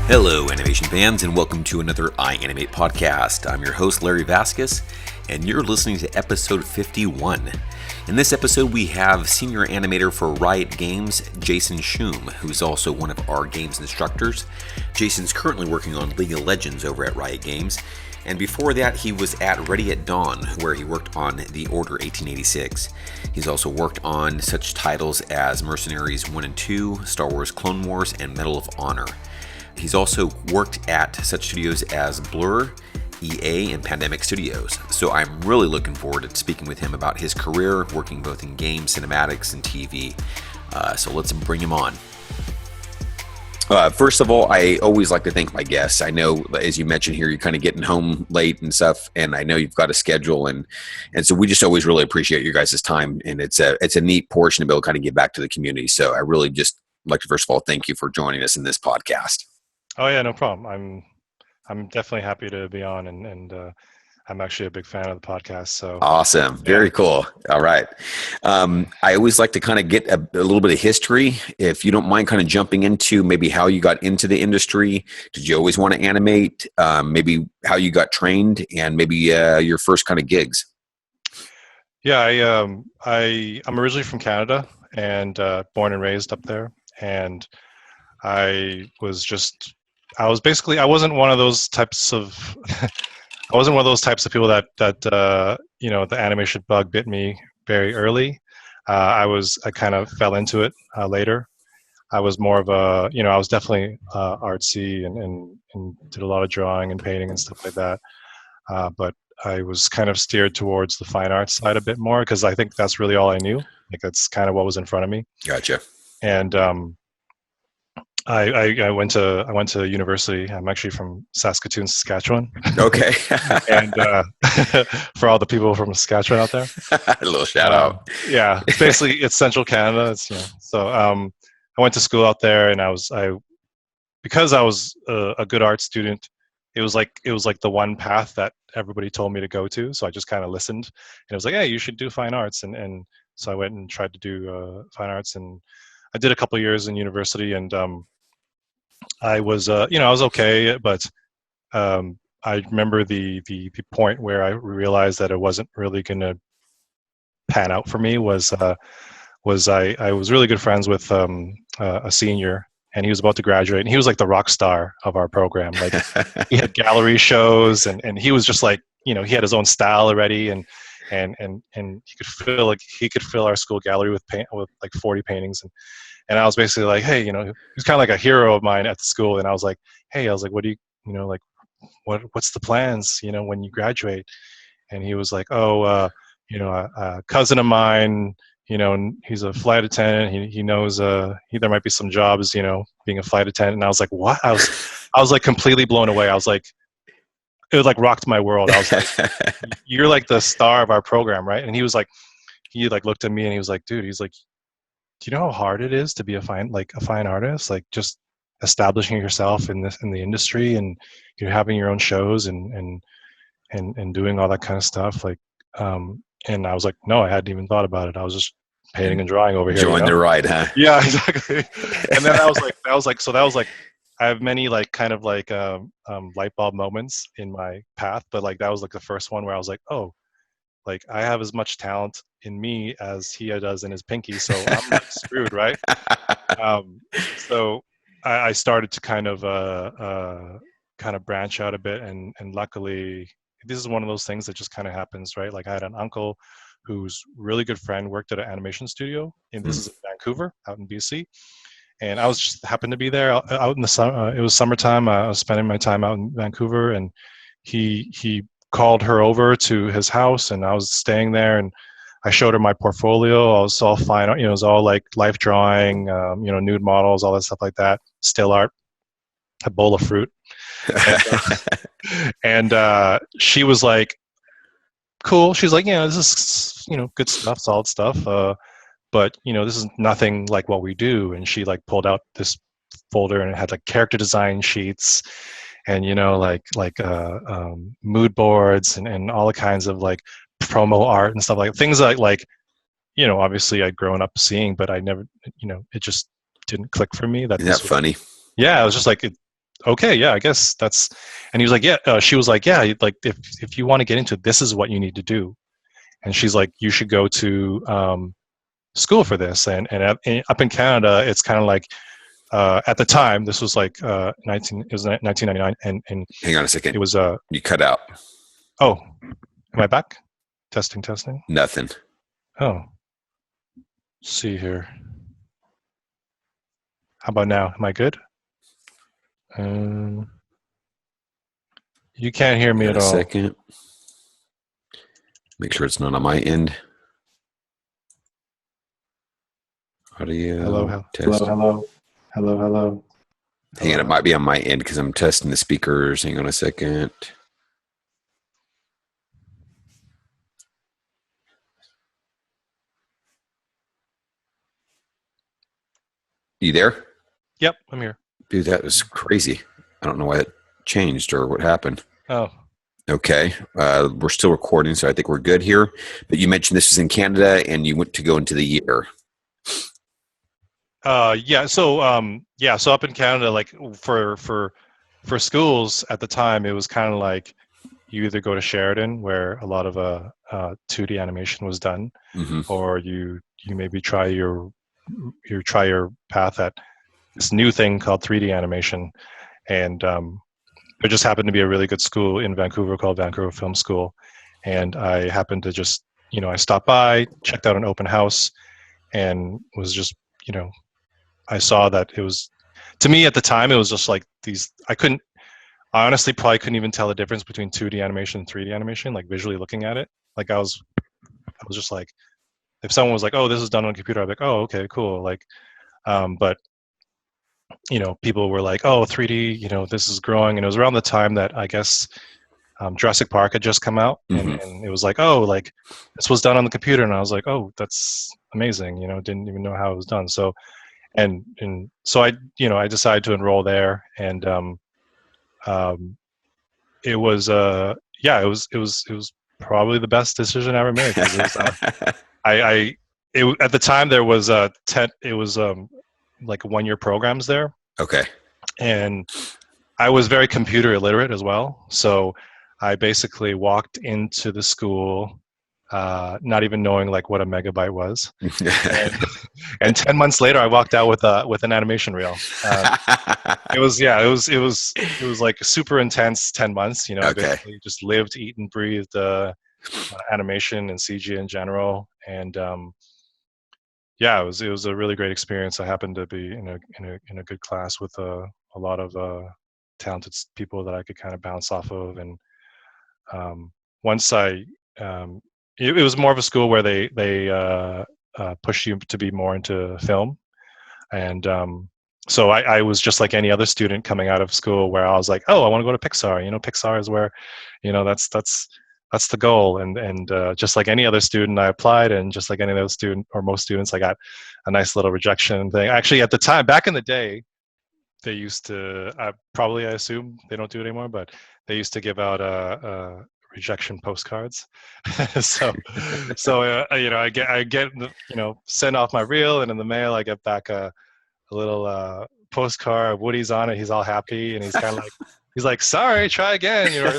Hello, animation fans, and welcome to another iAnimate podcast. I'm your host, Larry Vasquez, and you're listening to episode 51. In this episode, we have senior animator for Riot Games, Jason Schum, who's also one of our games instructors. Jason's currently working on League of Legends over at Riot Games, and before that, he was at Ready at Dawn, where he worked on The Order 1886. He's also worked on such titles as Mercenaries 1 and 2, Star Wars Clone Wars, and Medal of Honor. He's also worked at such studios as Blur, EA, and Pandemic Studios. So I'm really looking forward to speaking with him about his career, working both in games, cinematics, and TV. So let's bring him on. First of all, I always like to thank my guests. I know, as you mentioned here, you're kind of getting home late and stuff, and I know you've got a schedule, and so we just always really appreciate your guys' time, and it's a neat portion to be able to kind of give back to the community. So I really just like to, first of all, thank you for joining us in this podcast. Oh yeah, no problem. I'm definitely happy to be on, and I'm actually a big fan of the podcast. So awesome, very cool. All right, I always like to kind of get a little bit of history. If you don't mind, kind of jumping into maybe how you got into the industry. Did you always want to animate? Maybe how you got trained, and maybe your first kind of gigs. Yeah, I'm originally from Canada and born and raised up there, and I wasn't one of those types of I wasn't one of those types of people that the animation bug bit me very early. I kind of fell into it later. I was more of I was definitely artsy and did a lot of drawing and painting and stuff like that. But I was kind of steered towards the fine arts side a bit more because I think that's really all I knew. Like that's kind of what was in front of me. Gotcha. And I went to university. I'm actually from Saskatoon, Saskatchewan. Okay. And for all the people from Saskatchewan out there, a little shout out. Yeah, it's Central Canada. So I went to school out there, and because I was a good art student. It was like the one path that everybody told me to go to. So I just kind of listened, and it was like, hey, you should do fine arts, and so I went and tried to do fine arts, and I did a couple of years in university, and I was I was okay, but I remember the point where I realized that it wasn't really going to pan out for me was I was really good friends with a senior, and he was about to graduate, and he was like the rock star of our program. Like he had gallery shows, and he was just like, he had his own style already, and he could fill our school gallery with like 40 paintings, and I was basically like, hey, he was kind of like a hero of mine at the school, and I was like, what do you, what's the plans, when you graduate? And he was like, a cousin of mine, he's a flight attendant. He knows there might be some jobs, being a flight attendant. And I was like, what? I was like completely blown away. I was like, it like rocked my world. I was like, you're like the star of our program, right? And he looked at me and he was like, dude, he's like, do you know how hard it is to be a fine artist? Like just establishing yourself in the industry, and you're having your own shows and doing all that kind of stuff. Like, and I was like, no, I hadn't even thought about it. I was just painting and drawing over here. Join the ride, huh? Yeah, exactly. And then that was like, I have many like kind of like light bulb moments in my path, but like that was like the first one where I was like, oh, like I have as much talent in me as he does in his pinky, so I'm not screwed, right? So I started to kind of branch out a bit, and luckily this is one of those things that just kind of happens, right? Like I had an uncle whose really good friend worked at an animation studio, and this is in Vancouver, out in BC. And I was just happened to be there out in the summer. It was summertime. I was spending my time out in Vancouver, and he called her over to his house, and I was staying there, and I showed her my portfolio. I was all fine. It was all like life drawing, nude models, all that stuff like that, still art, a bowl of fruit. And she was like, cool. She's like, this is, good stuff, solid stuff. But, this is nothing like what we do. And she like pulled out this folder, and it had like character design sheets and, mood boards and all the kinds of like promo art and stuff like things like obviously I'd grown up seeing, but I never, it just didn't click for me. Isn't that funny? Yeah. It was just like, okay, yeah, I guess that's. And he was like, yeah. She was like, yeah, like if you want to get into it, this is what you need to do. And she's like, you should go to school for this. And up in Canada, it's kind of like at the time, this was like 1999, and Hang on a second. it was You cut out. oh, am I back? Testing, testing. Nothing. Oh, let's see here. How about now? Am I good? You can't hear me at all. Second. Make sure it's not on my end. Audio. Hello. Test. Hello. Hang on, it might be on my end because I'm testing the speakers. Hang on a second. You there? Yep, I'm here. Dude, that was crazy. I don't know why it changed or what happened. Oh. Okay. We're still recording, so I think we're good here. But you mentioned this was in Canada and you went to go into the year. Yeah. So up in Canada, like for schools at the time, it was kind of like you either go to Sheridan, where a lot of 2D animation was done, or you maybe try your path at this new thing called 3D animation. And there just happened to be a really good school in Vancouver called Vancouver Film School, and I happened to just I stopped by, checked out an open house, and was just I saw that it was, to me at the time, it was just like these, I honestly probably couldn't even tell the difference between 2D animation and 3D animation, like visually looking at it. Like I was just like, if someone was like, oh, this is done on a computer, I'd be like, oh, okay, cool. Like, but people were like, oh, 3D, this is growing. And it was around the time that I guess Jurassic Park had just come out, and it was like, oh, like this was done on the computer. And I was like, oh, that's amazing. Didn't even know how it was done. So, and so I decided to enroll there, and it was it was probably the best decision I ever made. It was, at the time there was like 1 year programs there. Okay. And I was very computer illiterate as well, so I basically walked into the school not even knowing like what a megabyte was, and 10 months later I walked out with an animation reel. It was like a super intense 10 months. I basically just lived, eat, and breathed animation and CG in general, and it was a really great experience. I happened to be in a good class with a lot of talented people that I could kind of bounce off of, and once it was more of a school where they push you to be more into film, and so I was just like any other student coming out of school, where I was like, oh, I want to go to Pixar. Pixar is where, that's the goal. And just like any other student, I applied, and just like any other student or most students, I got a nice little rejection thing. Actually, at the time, back in the day, they used to, I assume they don't do it anymore, but they used to give out rejection postcards. so I get send off my reel, and in the mail I get back a little postcard. Woody's on it. He's all happy, and he's kind of like, he's like, sorry, try again, or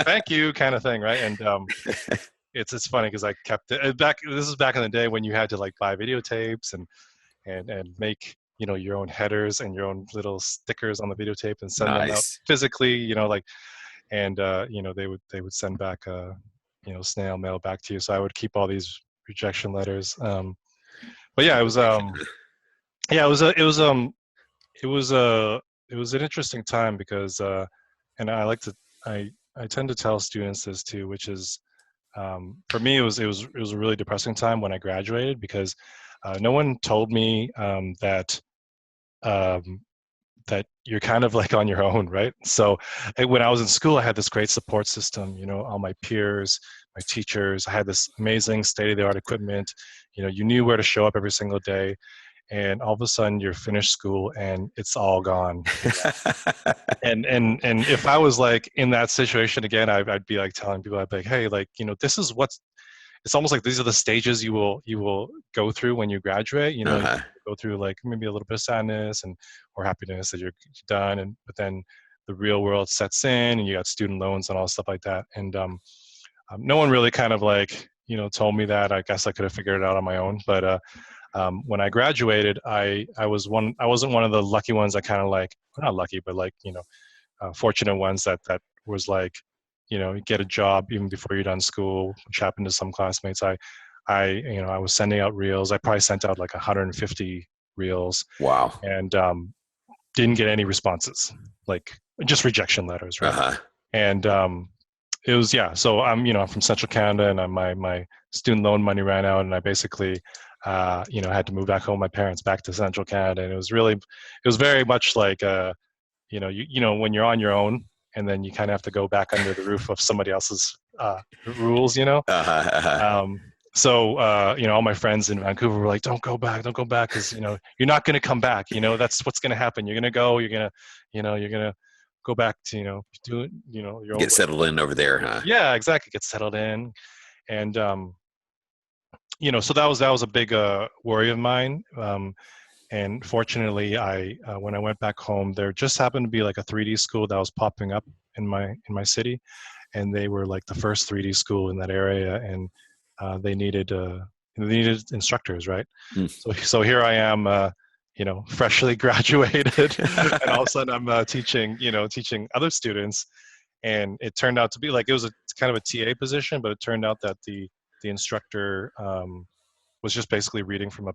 thank you, kind of thing, right? And it's funny because I kept it back. This is back in the day when you had to like buy videotapes and make your own headers and your own little stickers on the videotape and send them out physically, and they would send back snail mail back to you. So I would keep all these rejection letters. But yeah, it was an interesting time because and I tend to tell students this too, which is for me it was a really depressing time when I graduated, because no one told me that you're kind of like on your own, right? So when I was in school, I had this great support system, all my peers, my teachers. I had this amazing state-of-the-art equipment. You knew where to show up every single day, and all of a sudden you're finished school and it's all gone. and if I was like in that situation again, I'd be like telling people, I'd be like, hey, like, this is what's, it's almost like these are the stages you will go through when you graduate. You know, you Uh-huh. go through like maybe a little bit of sadness and or happiness that you're done, and but then the real world sets in, and you got student loans and all stuff like that. And no one really kind of like told me that. I guess I could have figured it out on my own. But when I graduated, I wasn't one of the lucky ones that kind of like, not lucky, but like fortunate ones that was like, you get a job even before you're done school, which happened to some classmates. I was sending out reels. I probably sent out like 150 reels, Wow. and didn't get any responses, like just rejection letters, right? Uh-huh. And it was, yeah. So I'm from Central Canada, and my student loan money ran out, and I basically had to move back home with my parents back to Central Canada, and it was very much like when you're on your own, and then you kind of have to go back under the roof of somebody else's rules. Uh-huh. Uh-huh. So all my friends in Vancouver were like, don't go back, because you're not going to come back. That's what's going to happen. You're going to go. You're gonna go back to do it. Your own Get way. settled in over there, huh? Yeah, exactly. Get settled in, and so that was a big worry of mine. And fortunately, when I went back home, there just happened to be like a 3D school that was popping up in my city, and they were like the first 3D school in that area, and they needed instructors, right? Mm. So here I am, freshly graduated, and all of a sudden I'm teaching other students, and it turned out to be like it was a kind of a TA position, but it turned out that the instructor was just basically reading from a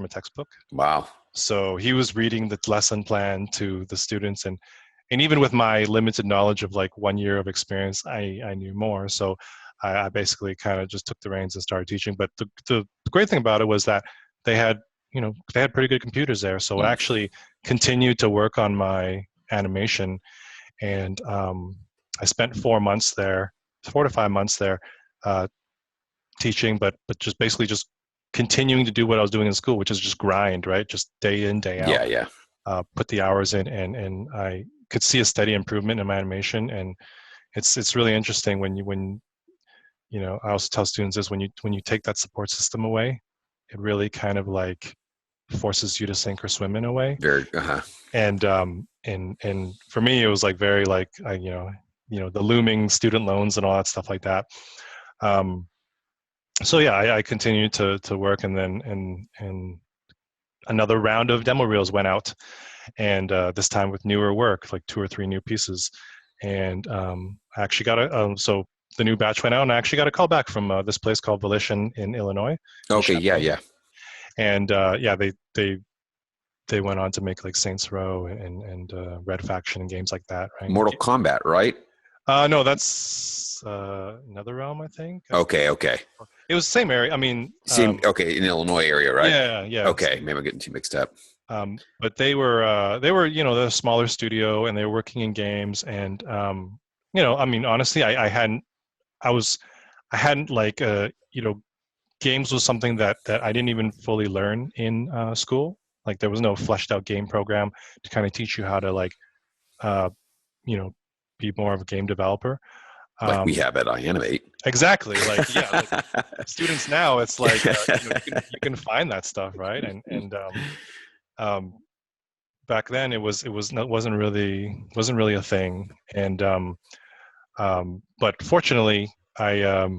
textbook. Wow. So he was reading the lesson plan to the students, and even with my limited knowledge of like 1 year of experience, I knew more. So I basically kind of just took the reins and started teaching. But the great thing about it was that they had pretty good computers there. So I actually continued to work on my animation, and I spent 4 months there, 4 to 5 months there, teaching, but just basically just continuing to do what I was doing in school, which is just grind, right? Just day in, day out. Yeah, yeah. Put the hours in, and I could see a steady improvement in my animation. And it's really interesting when I also tell students is when you take that support system away, it really kind of like forces you to sink or swim in a way. Very. Uh-huh. And for me, it was like very like the looming student loans and all that stuff like that. So yeah, I continued to work, and then and another round of demo reels went out, and this time with newer work, like 2 or 3 new pieces, and I actually got so the new batch went out, and I actually got a call back from this place called Volition in Illinois. Okay. Yeah, yeah. And they went on to make like Saints Row and Red Faction and games like that, right? Mortal Kombat, right? No, that's NetherRealm, I think. Okay. Okay. It was the same area. I mean, Same. Okay, in the Illinois area, right? Yeah, yeah. Okay, maybe I'm getting too mixed up. But they were the smaller studio, and they were working in games, and I mean, honestly, I hadn't like games was something that I didn't even fully learn in school. Like there was no fleshed out game program to kind of teach you how to like be more of a game developer. Like we have at iAnimate. Exactly. Like, yeah, like students now, it's like you can find that stuff, right? And back then it wasn't really a thing. And but fortunately, I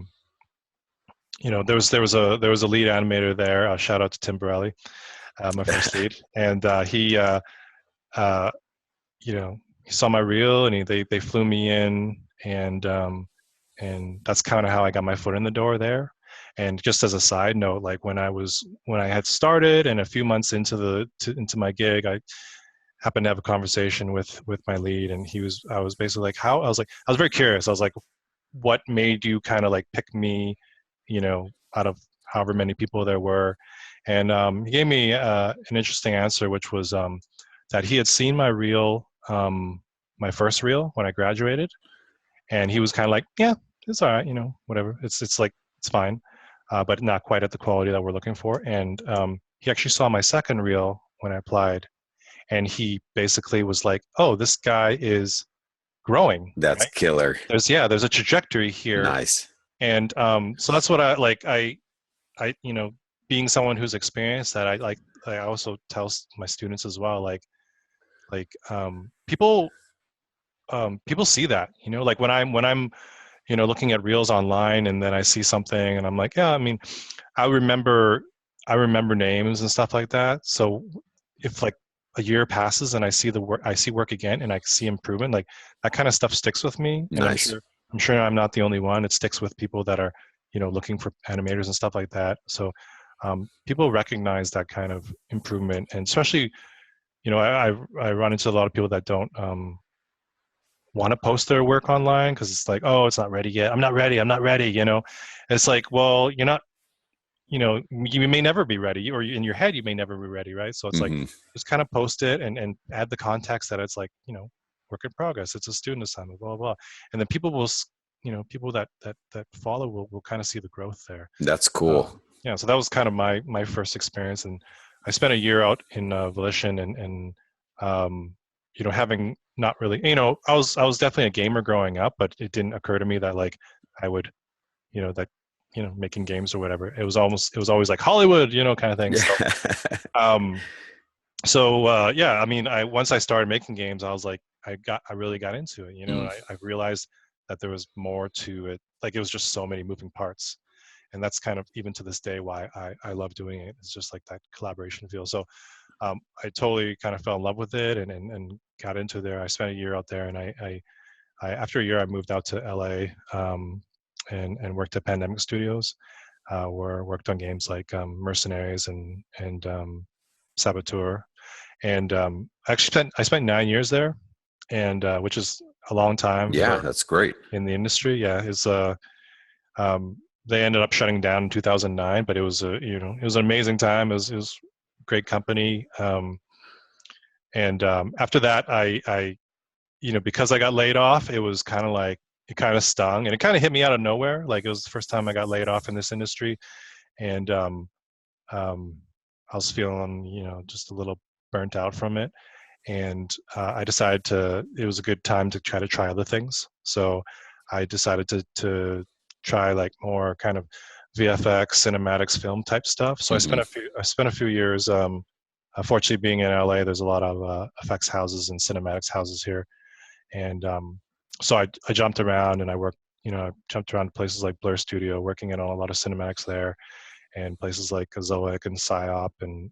there was a lead animator there. Shout out to Tim Borelli, my first lead, and he he saw my reel, and they flew me in, and that's kind of how I got my foot in the door there. And just as a side note, like when I had started and a few months into my gig, I happened to have a conversation with my lead, and I was basically like, I was very curious. I was like, what made you kind of like pick me, out of however many people there were? And he gave me an interesting answer, which was that he had seen my reel, my first reel when I graduated, and he was kind of like, yeah, it's all right, whatever. It's like, it's fine, but not quite at the quality that we're looking for. And he actually saw my second reel when I applied, and he basically was like, oh, this guy is growing. That's right? killer. There's a trajectory here. Nice. And so that's what I like. I being someone who's experienced that, I also tell my students as well, like people see that, like when I'm looking at reels online, and then I see something and I'm like, yeah, I mean, I remember I remember names and stuff like that. So if like a year passes and I see work again and I see improvement, like that kind of stuff sticks with me. And Nice. I'm sure I'm not the only one. It sticks with people that are, looking for animators and stuff like that. So people recognize that kind of improvement, and especially, I run into a lot of people that don't want to post their work online because it's like, oh, it's not ready yet. I'm not ready. I'm not ready. It's like, well, you're not. You may never be ready, or in your head you may never be ready, right? So it's like, Hmm. just kind of post it and add the context that it's like, work in progress. It's a student assignment, blah blah blah, and then people will, people that follow will kind of see the growth there. That's cool. Yeah, so that was kind of my first experience, and I spent a year out in Volition, and having not really, I was definitely a gamer growing up, but it didn't occur to me that like I would, that making games or whatever. It was always like Hollywood, kind of thing. So Yeah. um, yeah, I mean, once I started making games, I was like, I really got into it, and Mm. I realized that there was more to it. Like it was just so many moving parts, and that's kind of even to this day why I love doing it. It's just like that collaboration feel. So I totally kind of fell in love with it, and got into there. I spent a year out there, and I after a year I moved out to LA, and worked at Pandemic Studios, where I worked on games like Mercenaries and Saboteur, and I spent 9 years there, and which is a long time Yeah, for that's great. in the industry. Yeah, um, they ended up shutting down in 2009, but it was it was an amazing time. It was great company, and after that, I because I got laid off, it was kind of like it kind of stung, and it kind of hit me out of nowhere. Like it was the first time I got laid off in this industry, and um, I was feeling just a little burnt out from it, and I decided it was a good time to try other things. So I decided to try like more kind of VFX, cinematics, film type stuff. So Hmm. I spent a few years. Fortunately, being in LA, there's a lot of effects houses and cinematics houses here, and so I jumped around and I worked. I jumped around to places like Blur Studio, working in on a lot of cinematics there, and places like Zoic and Psyop, and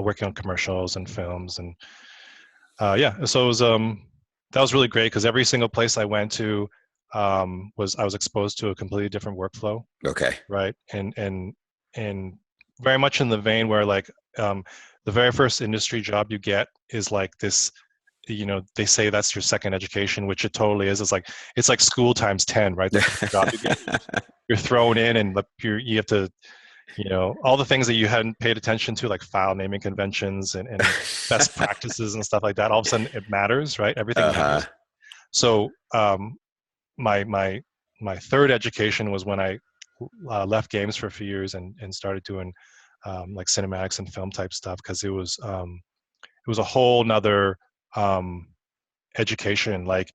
working on commercials and films, and yeah. So it was that was really great because every single place I went to I was exposed to a completely different workflow, Okay. right? And very much in the vein where like the very first industry job you get is like this. They say that's your second education, which it totally is. It's like school times 10, right? The first job you get, you're thrown in, and you have to, all the things that you hadn't paid attention to, like file naming conventions and best practices and stuff like that. All of a sudden, it matters, right? Everything Uh-huh. matters. So my my third education was when I left games for a few years and started doing like cinematics and film type stuff, because it was a whole nother um, education. Like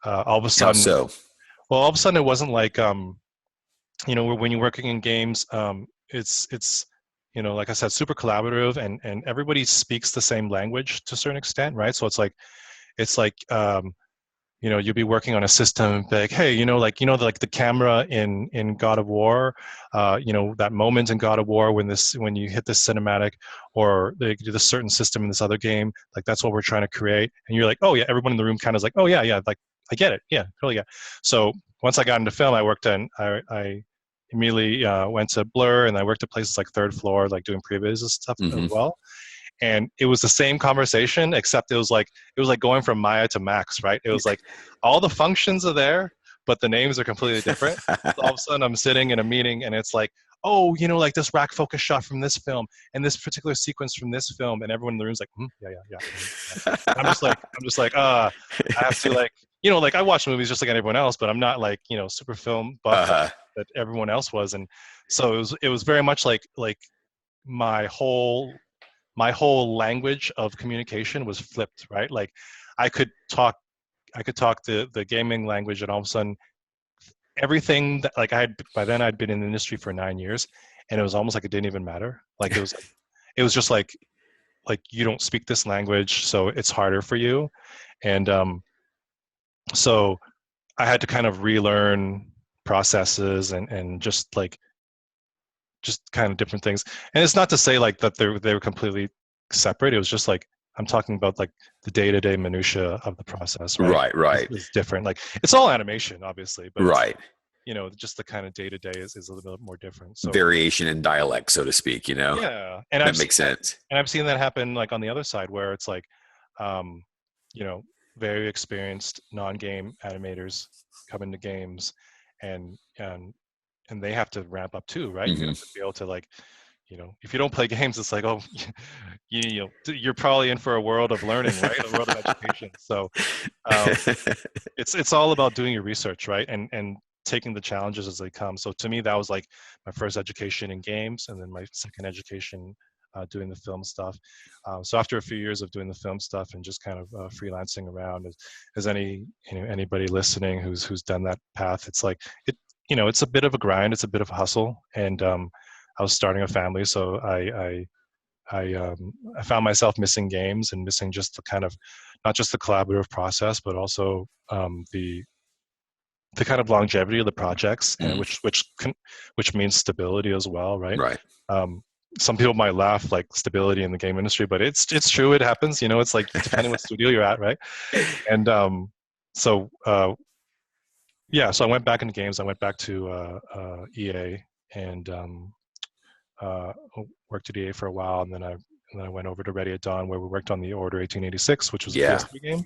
all of a How sudden, so? well, all of a sudden it wasn't like when you're working in games, it's like I said, super collaborative, and everybody speaks the same language to a certain extent, right? So it's like you'll be working on a system and be like, hey, like the camera in God of War, that moment in God of War when you hit this cinematic, or they do this certain system in this other game, like that's what we're trying to create. And you're like, oh yeah, everyone in the room kind of is like, oh yeah, like I get it, yeah, totally, yeah. So once I got into film, I immediately went to Blur, and I worked at places like Third Floor, like doing previs and stuff as Hmm. well. And it was the same conversation, except it was like going from Maya to Max, right? It was like all the functions are there, but the names are completely different. So all of a sudden I'm sitting in a meeting, and it's like, oh, like this rack focus shot from this film and this particular sequence from this film, and everyone in the room's like, yeah, yeah, yeah, yeah. I'm just like I have to, like, like I watch movies just like everyone else, but I'm not like, super film buff Uh-huh. that everyone else was. And so it was very much like my whole my whole language of communication was flipped, right? Like I could talk the gaming language, and all of a sudden everything that like by then I'd been in the industry for 9 years, and it was almost like it didn't even matter. Like it was just like you don't speak this language, so it's harder for you, and so I had to kind of relearn processes and just kind of different things. And it's not to say like that they were completely separate. It was just like I'm talking about like the day-to-day minutia of the process, right? Right. It's different. Like it's all animation, obviously, but Right. just the kind of day-to-day is a little bit more different. So Variation in dialect, so to speak. yeah, and that makes sense. And I've seen that happen like on the other side where it's like, you know, very experienced non-game animators come into games, and they have to ramp up too, right? You have to be able to like, if you don't play games, it's like, oh, you're probably in for a world of learning, right? A world of education. So it's all about doing your research, right? And taking the challenges as they come. So to me, that was like my first education in games, and then my second education doing the film stuff. So after a few years of doing the film stuff and just kind of freelancing around, as anybody listening who's done that path, it's like it's a bit of a grind, it's a bit of a hustle, and I was starting a family, so I found myself missing games and missing just the kind of not just the collaborative process, but also the kind of longevity of the projects, and which means stability as well, right? Right. Some people might laugh like stability in the game industry, but it's true. It happens. It's like depending what studio you're at, right? And so I went back into games. I went back to EA and worked at EA for a while, and then I went over to Ready at Dawn, where we worked on the Order 1886, which was a PS3 game.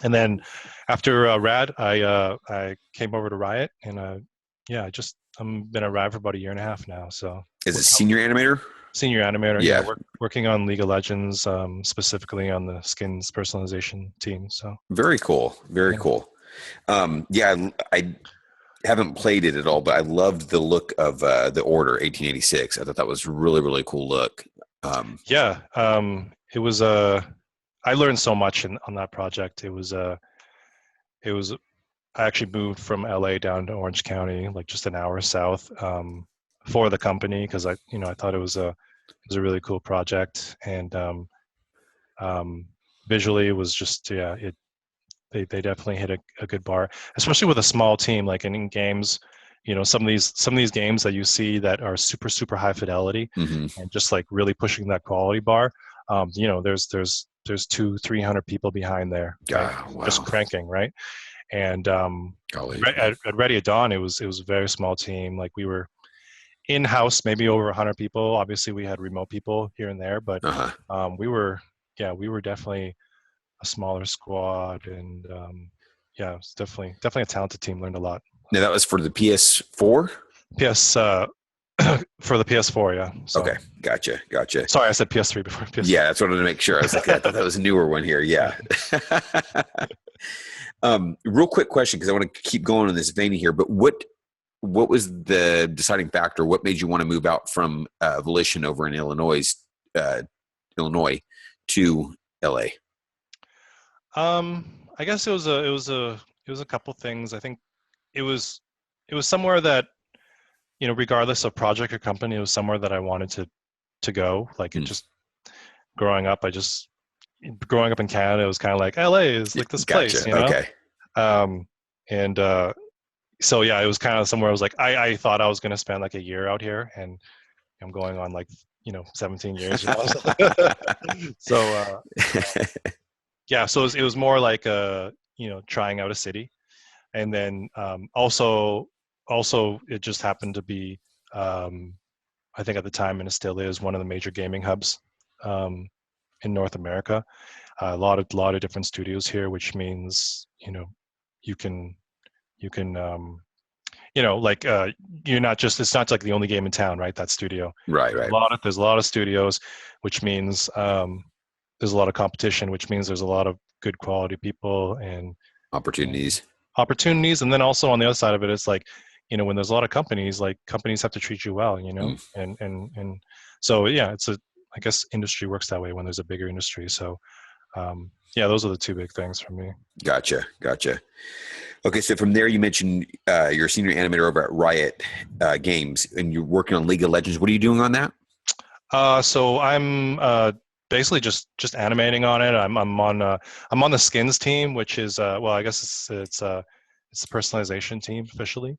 And then after Rad, I came over to Riot, and I'm been at Riot for about a year and a half now. So is it senior animator? Senior animator, yeah. Working on League of Legends, specifically on the skins personalization team. So very cool, very cool. I haven't played it at all, but I loved the look of the Order 1886. I thought that was really, really cool look. It was I learned so much on that project. It was I actually moved from LA down to Orange County, like just an hour south, for the company, because I thought it was a really cool project, and visually it was just they definitely hit a good bar, especially with a small team. Like in games, some of these games that you see that are super, super high fidelity, and just like really pushing that quality bar. There's 200-300 people behind there, right? Wow. Just cranking, right? And at Ready at Dawn, it was a very small team. Like we were in-house, maybe over 100 people. Obviously, we had remote people here and there, but we were definitely a smaller squad, and it's definitely a talented team. Learned a lot. Now that was for the PS4. For the PS4, yeah. So, okay, gotcha. Sorry, I said PS3 before. PS4. Yeah, that's what I wanted to make sure. I was like, I thought that was a newer one here. Yeah. Real quick question, because I want to keep going in this vein here. But what was the deciding factor? What made you want to move out from Volition over in Illinois to LA? I guess it was a couple things. I think it was somewhere that, regardless of project or company, it was somewhere that I wanted to go. Like it just growing up in Canada, it was kind of like LA is like this place, Okay. So yeah, it was kind of somewhere I was like, I thought I was going to spend like a year out here, and I'm going on like 17 years. So so it was more like trying out a city, and then also it just happened to be I think at the time, and it still is, one of the major gaming hubs in North America. A lot of different studios here, which means you can you're not just, it's not like the only game in town, right? That studio, right. There's a lot of studios, which means there's a lot of competition, which means there's a lot of good quality people and opportunities. And then also on the other side of it, it's like, when there's a lot of companies, like companies have to treat you well, and so I guess industry works that way when there's a bigger industry. So those are the two big things for me. Gotcha. Okay, so from there, you mentioned you're a senior animator over at Riot Games, and you're working on League of Legends. What are you doing on that? So I'm basically just animating on it. I'm on the skins team, which is well, I guess it's the personalization team officially,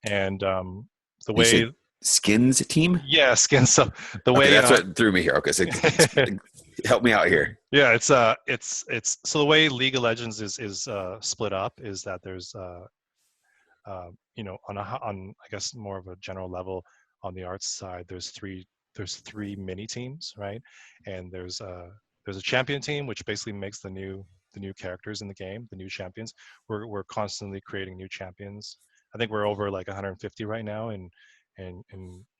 and the You said way Skins team? yeah skins. So the Okay, way that's what threw me here. Okay, so help me out here. yeah, it's so the way League of Legends is split up is that there's on I guess more of a general level on the arts side, there's three mini teams, right? And there's a champion team which basically makes the new characters in the game, the new champions. We're constantly creating new champions. I think we're over like 150 right now, and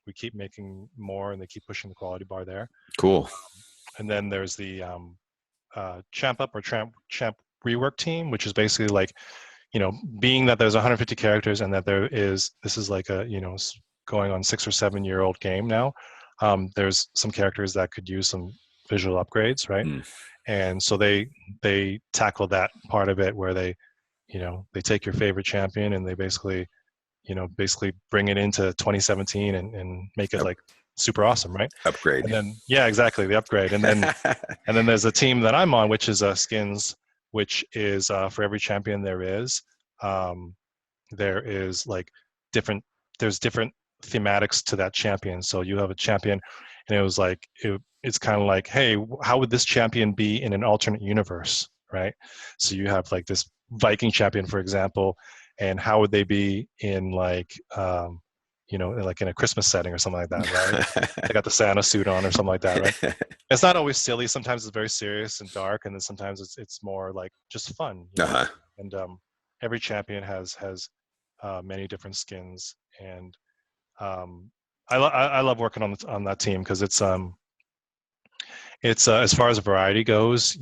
we keep making more, and they keep pushing the quality bar there. Cool. And then there's the champ up or champ rework team, which is basically like, being that there's 150 characters and that this is like a, going on 6 or 7 year old game now. There's some characters that could use some visual upgrades, right? Mm. And so they tackle that part of it where they take your favorite champion and they basically bring it into 2017 and make it like super awesome, right? Upgrade. And then yeah, exactly, the upgrade. And then there's a team that I'm on, which is skins, which is for every champion there is like there's different thematics to that champion. So you have a champion, and it was like it's kind of like, hey, how would this champion be in an alternate universe, right? So you have like this Viking champion, for example, and how would they be in like like in a Christmas setting or something like that, right? They got the Santa suit on or something like that, right? It's not always silly. Sometimes it's very serious and dark, and then sometimes it's more like just fun. Uh-huh. And every champion has many different skins, and I love working on that team because it's as far as variety goes,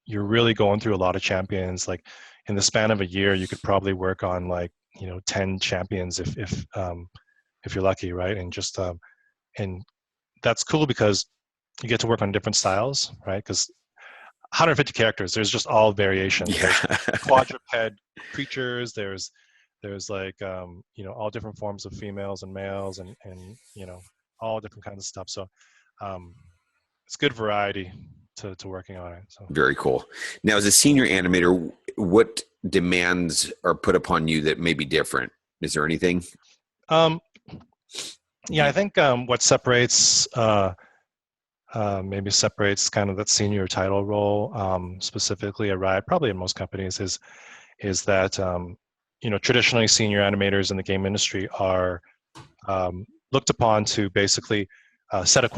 you're really going through a lot of champions. Like in the span of a year, you could probably work on like 10 champions if you're lucky, right? And just and that's cool because you get to work on different styles, right? Because 150 characters, there's just all variations. Yeah. There's quadruped creatures. There's like all different forms of females and males, and all different kinds of stuff. So it's good variety to working on it. So Very cool. Now, as a senior animator, what demands are put upon you that may be different? Is there anything? Yeah, I think what maybe separates kind of that senior title role specifically at Riot, probably in most companies, is that traditionally senior animators in the game industry are looked upon to basically set a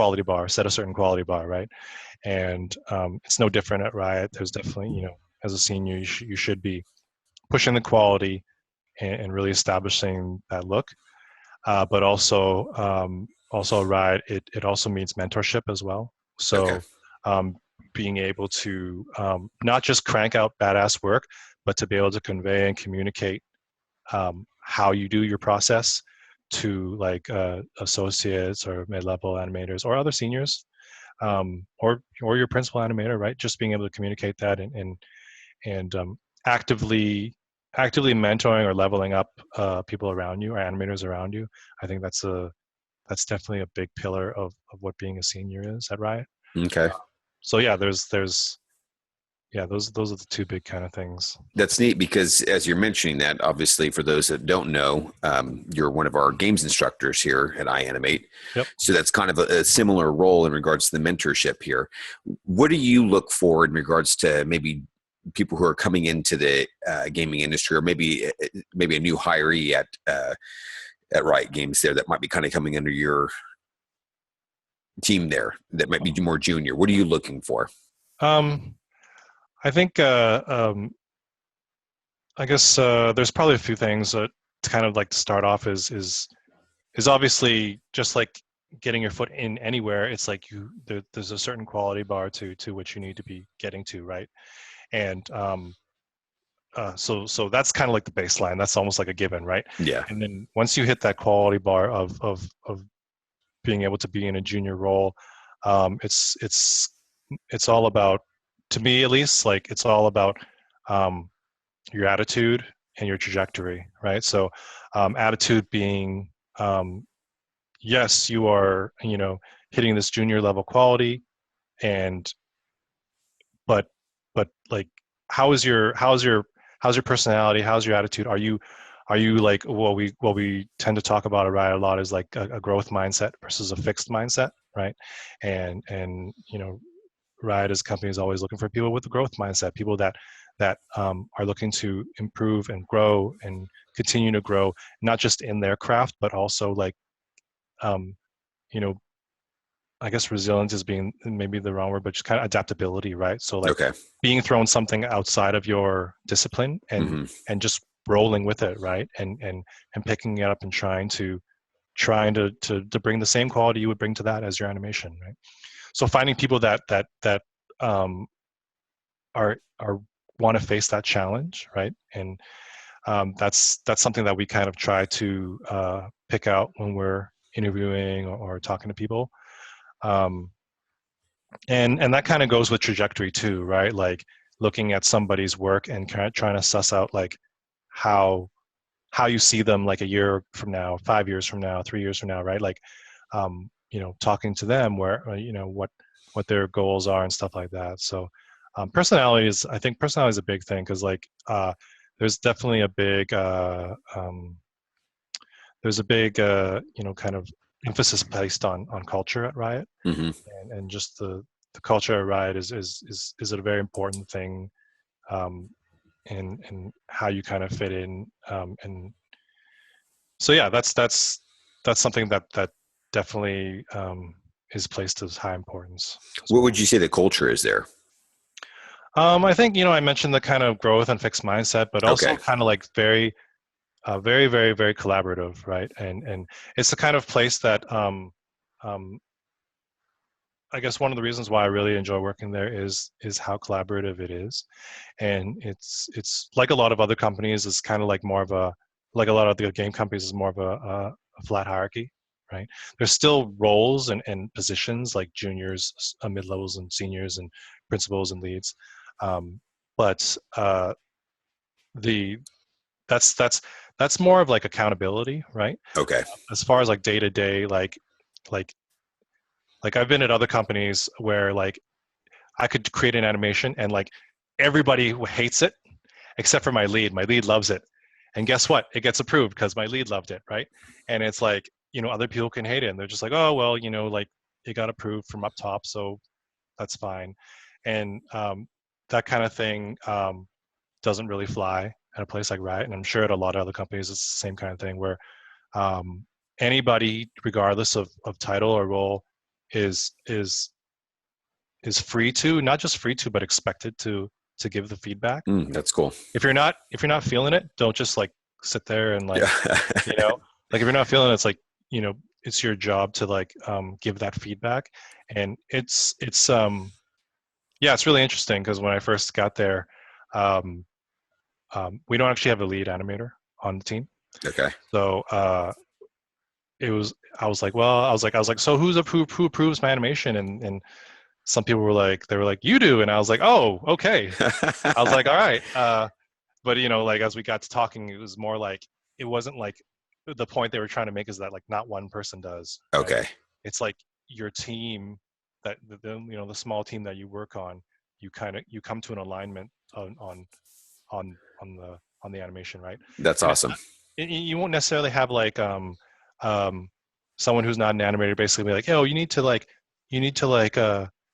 certain quality bar, right? And it's no different at Riot. There's definitely, as a senior, you should be pushing the quality and really establishing that look. But also Riot, it also means mentorship as well. So being able to not just crank out badass work, but to be able to convey and communicate how you do your process to like associates or mid-level animators or other seniors, or your principal animator, right? Just being able to communicate that and actively mentoring or leveling up people around you or animators around you. I think that's definitely a big pillar of what being a senior is at Riot. Okay. So yeah, those are the two big kind of things. That's neat because as you're mentioning that, obviously for those that don't know, you're one of our games instructors here at iAnimate. Yep. So that's kind of a similar role in regards to the mentorship here. What do you look for in regards to maybe people who are coming into the gaming industry, or maybe a new hiree at Riot Games there that might be kind of coming under your team there that might be more junior? What are you looking for? I think I guess there's probably a few things that to kind of like to start off is obviously just like getting your foot in anywhere. It's like there's a certain quality bar to which you need to be getting to, right? And so that's kind of like the baseline. That's almost like a given, right? Yeah. And then once you hit that quality bar of being able to be in a junior role, it's all about, to me at least, like it's all about your attitude and your trajectory, right? So attitude being, yes, you are, hitting this junior level quality, and but like, how's your personality? How's your attitude? Are you like, what we tend to talk about at Riot a lot is like a growth mindset versus a fixed mindset, right? And Riot as a company is always looking for people with a growth mindset, people that are looking to improve and grow and continue to grow, not just in their craft, but also like, um, you know, I guess resilience is being maybe the wrong word, but just kind of adaptability, right? So like Okay. being thrown something outside of your discipline and just rolling with it, right? And picking it up and trying to bring the same quality you would bring to that as your animation, right? So finding people that um, are want to face that challenge, right? And that's something that we kind of try to pick out when we're interviewing or talking to people. And that kind of goes with trajectory too, right? Like looking at somebody's work and kind of trying to suss out like how you see them like a year from now, 5 years from now, 3 years from now, right? Like talking to them where what their goals are and stuff like that. So I think personality is a big thing, because like there's definitely a big kind of emphasis placed on culture at Riot, Mm-hmm. and just the culture at Riot is a very important thing, and how you kind of fit in, and so yeah, that's something that definitely is placed as high importance as What well. would you say the culture is there? I think I mentioned the kind of growth and fixed mindset, but also Okay. kind of like very very, very, very collaborative, right? And it's the kind of place that I guess one of the reasons why I really enjoy working there is how collaborative it is, and it's like a lot of other companies. It's kind of like more of a, like a lot of the game companies, is more of a flat hierarchy, right? There's still roles and positions like juniors, mid levels, and seniors, and principals and leads, but the that's more of like accountability, right? Okay. As far as like day to day, like I've been at other companies where like I could create an animation and like everybody hates it except for my lead. My lead loves it, and guess what? It gets approved because my lead loved it, right? And it's like, other people can hate it, and they're just like, oh well, like it got approved from up top, so that's fine. And that kind of thing doesn't really fly at a place like Riot, and I'm sure at a lot of other companies it's the same kind of thing, where anybody, regardless of title or role, is free to, not just free to, but expected to give the feedback. That's cool. If you're not feeling it, don't just like sit there and like, Yeah. like if you're not feeling it, it's like, it's your job to like give that feedback. And it's yeah, it's really interesting, because when I first got there, we don't actually have a lead animator on the team. Okay. So I was like, so who approves my animation? And some people were like, you do. And I was like, oh, okay. I was like, all right. But like as we got to talking, it was more like, it wasn't like the point they were trying to make is that like not one person does. Right? Okay. It's like your team, that the small team that you work on, you come to an alignment on the animation, right? That's awesome. You won't necessarily have like someone who's not an animator basically be like, oh, you need to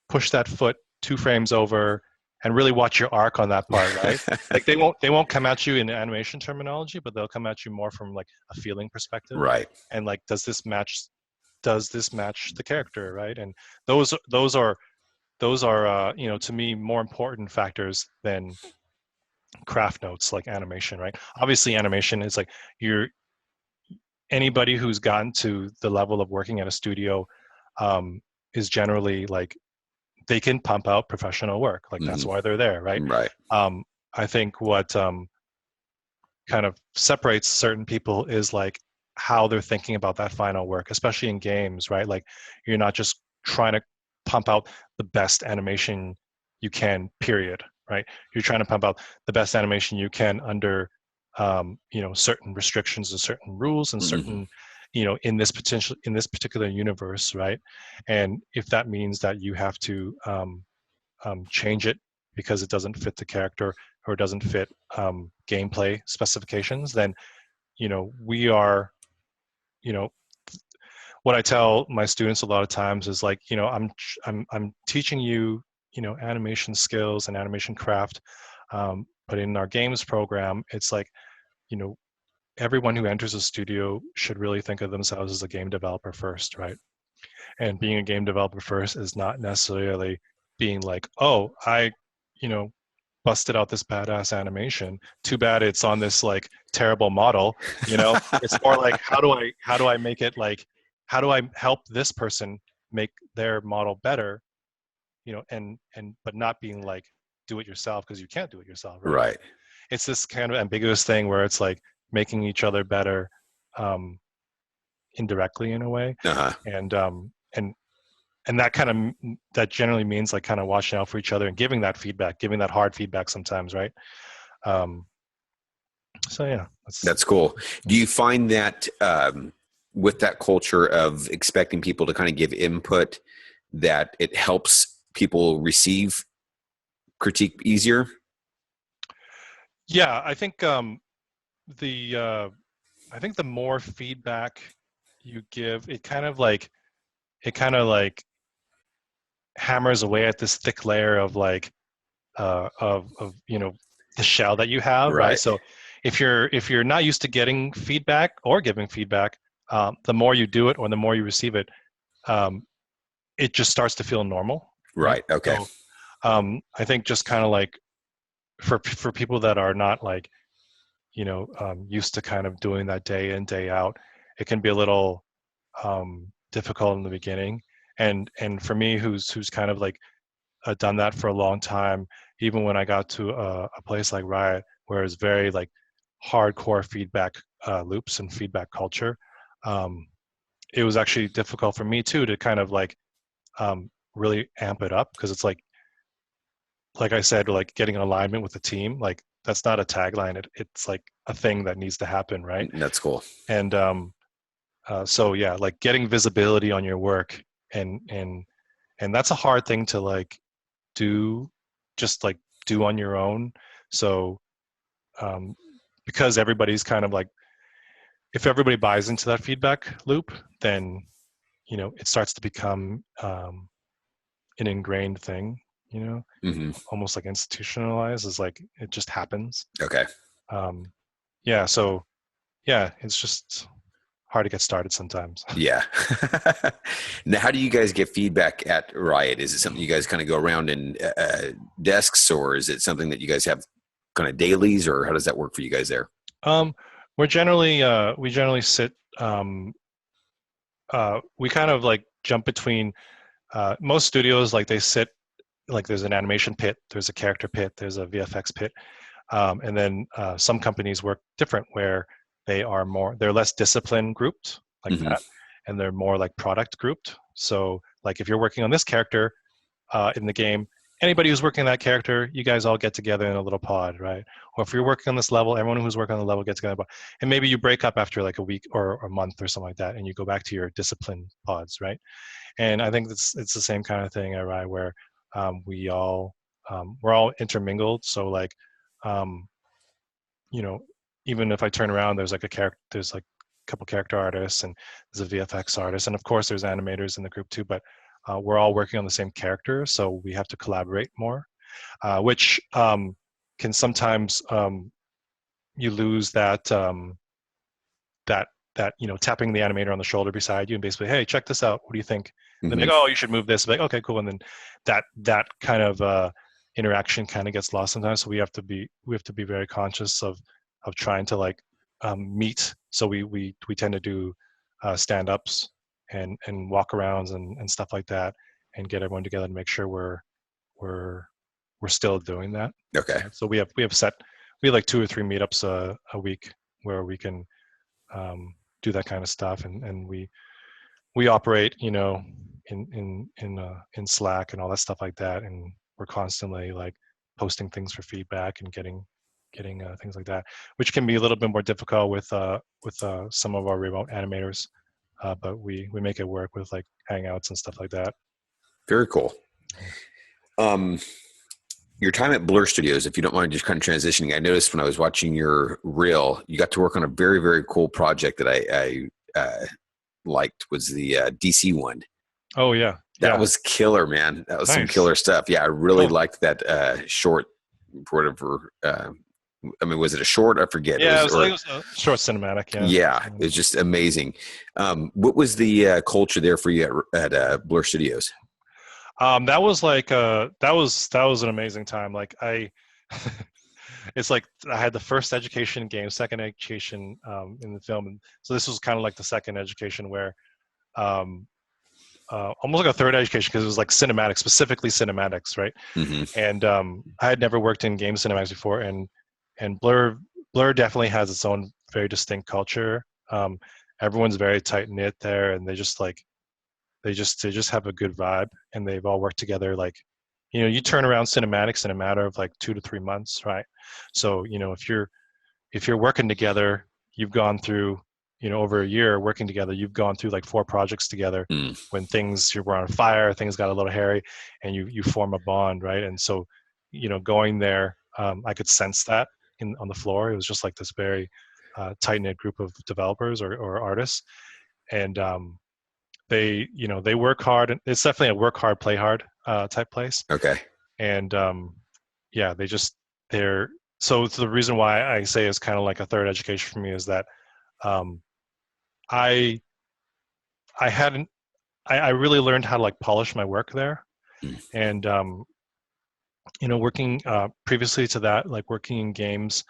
push that foot 2 frames over and really watch your arc on that part, right? Like they won't come at you in animation terminology, but they'll come at you more from like a feeling perspective, Right. and like, does this match the character, right? And those are to me more important factors than craft notes like animation, right? Obviously animation is like, anybody who's gotten to the level of working at a studio is generally like, they can pump out professional work, like that's why they're there, right? Right. I think what kind of separates certain people is like how they're thinking about that final work, especially in games, right? Like you're not just trying to pump out the best animation you can, period, right? You're trying to pump out the best animation you can under certain restrictions and certain rules and certain in this particular universe, right? And if that means that you have to change it because it doesn't fit the character or doesn't fit gameplay specifications, then we are, what I tell my students a lot of times is like, I'm teaching you, animation skills and animation craft, but in our games program, it's like, everyone who enters a studio should really think of themselves as a game developer first, right? And being a game developer first is not necessarily being like, oh, I, busted out this badass animation. Too bad it's on this like terrible model. It's more like how do I make it like, how do I help this person make their model better? And but not being like do it yourself because you can't do it yourself. Right. It's this kind of ambiguous thing where it's like making each other better indirectly in a way. And that that generally means like kind of watching out for each other and giving that feedback, giving that hard feedback sometimes, right? So yeah, that's cool. Do you find that with that culture of expecting people to kind of give input, that it helps people receive critique easier? Yeah, I think the more feedback you give, it kind of like hammers away at this thick layer of like of the shell that you have, right? So if you're not used to getting feedback or giving feedback, the more you do it or the more you receive it, it just starts to feel normal. Right. Okay. So, I think just kind of like for people that are not like used to kind of doing that day in day out, it can be a little difficult in the beginning. And for me, who's kind of like done that for a long time, even when I got to a place like Riot, where it's very like hardcore feedback loops and feedback culture, it was actually difficult for me too to kind of like really amp it up, because it's like I said, like getting an alignment with the team, like that's not a tagline. It's like a thing that needs to happen, right? That's cool. And so yeah, like getting visibility on your work and that's a hard thing to like do on your own. So because everybody's kind of like, if everybody buys into that feedback loop, then it starts to become an ingrained thing, almost like institutionalized. Is like it just happens. Okay. Yeah, so yeah, it's just hard to get started sometimes. Yeah. Now, how do you guys get feedback at Riot? Is it something you guys kind of go around in desks, or is it something that you guys have kind of dailies, or how does that work for you guys there? We generally sit. We kind of like jump between most studios. Like they sit, like there's an animation pit, there's a character pit, there's a VFX pit, and then some companies work different, where they're less discipline grouped like that, and they're more like product grouped. So like if you're working on this character in the game, anybody who's working on that character, you guys all get together in a little pod, right? Or if you're working on this level, everyone who's working on the level gets together, and maybe you break up after like a week or a month or something like that, and you go back to your discipline pods, right? And I think it's the same kind of thing at Riot, where we're all intermingled. So like even if I turn around, there's like a couple character artists, and there's a VFX artist, and of course there's animators in the group too, but we're all working on the same character, so we have to collaborate more, which can sometimes you lose that tapping the animator on the shoulder beside you and basically, hey, check this out, what do you think? And then they go, oh, you should move this. Like, okay, cool. And then that kind of interaction kind of gets lost sometimes. So we have to be very conscious of trying to like meet. So we tend to do stand-ups and walk-arounds and stuff like that, and get everyone together to make sure we're still doing that. Okay. So we have like 2 or 3 meetups a week where we can do that kind of stuff, and we operate in Slack and all that stuff like that, and we're constantly like posting things for feedback and getting things like that, which can be a little bit more difficult with some of our remote animators. But we make it work with like Hangouts and stuff like that. Very cool. Your time at Blur Studios, if you don't mind just kind of transitioning, I noticed when I was watching your reel, you got to work on a very, very cool project that I liked, was the DC one. Oh, yeah. That was killer, man. That was some killer stuff. Yeah, I really liked that short, whatever. I mean, was it a short? I forget. Yeah, it was a short cinematic. Yeah, it was just amazing. What was the culture there for you at Blur Studios? That was like that was an amazing time. Like it's like I had the first education game, second education in the film, and so this was kind of like the second education where, almost like a third education because it was like cinematics, specifically cinematics, right? Mm-hmm. And I had never worked in game cinematics before, and Blur definitely has its own very distinct culture. Everyone's very tight knit there, and they just have a good vibe, and they've all worked together. Like, you turn around cinematics in a matter of like 2 to 3 months, right? So if you're working together, you've gone through over a year working together, you've gone through like 4 projects together. When things were on fire, things got a little hairy, and you form a bond, right? And so going there, I could sense that on the floor. It was just like this very tight-knit group of developers or artists, and they work hard. It's definitely a work hard, play hard type place. Okay. And so the reason why I say it's kind of like a third education for me is that I really learned how to like polish my work there. And working previously to that, like working in games,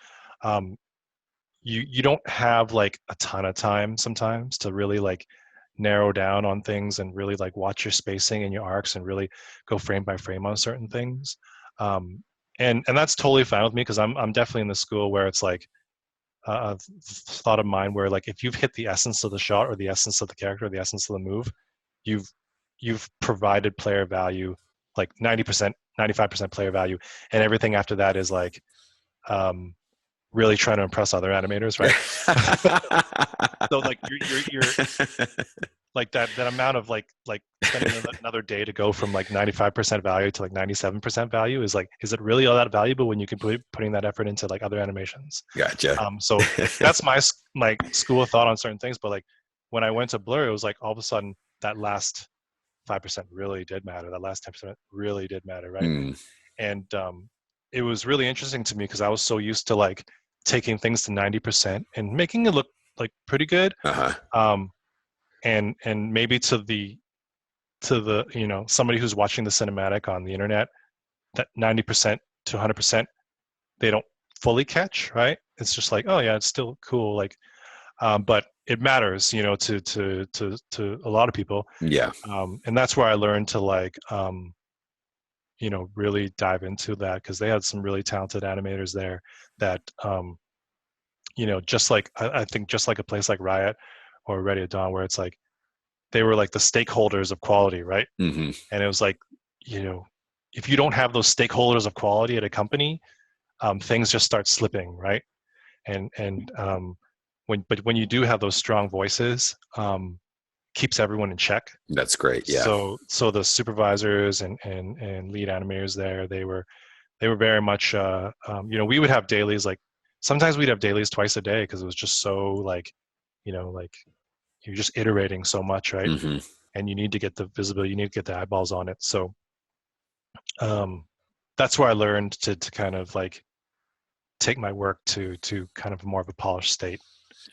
you don't have like a ton of time sometimes to really like narrow down on things and really like watch your spacing and your arcs and really go frame by frame on certain things. And that's totally fine with me because I'm definitely in the school where it's like a thought of mine where like if you've hit the essence of the shot or the essence of the character or the essence of the move, you've provided player value, like 90%, 95% player value, and everything after that is like really trying to impress other animators, right? So like you're like that amount of like spending another day to go from like 95% value to like 97% value is like, is it really all that valuable when you can putting that effort into like other animations? Gotcha. So that's my school of thought on certain things. But like when I went to Blur, it was like all of a sudden that last 5% really did matter. That last 10% really did matter, right? And it was really interesting to me because I was so used to like taking things to 90% and making it look like pretty good. And maybe to the somebody who's watching the cinematic on the internet, that 90% to 100% they don't fully catch, right? It's just like, oh yeah, it's still cool, like but it matters, to a lot of people. Yeah. And that's where I learned to like really dive into that, because they had some really talented animators there that just like I think just like a place like Riot or Ready at Dawn, where it's like they were like the stakeholders of quality, right? Mm-hmm. And it was like, if you don't have those stakeholders of quality at a company, things just start slipping, right? And when you do have those strong voices, keeps everyone in check. That's great. Yeah. So the supervisors and lead animators there, they were very much we would have dailies, like sometimes we'd have dailies twice a day because it was just so like like you're just iterating so much, right? Mm-hmm. And you need to get the visibility, you need to get the eyeballs on it. So that's where I learned to kind of like take my work to kind of more of a polished state.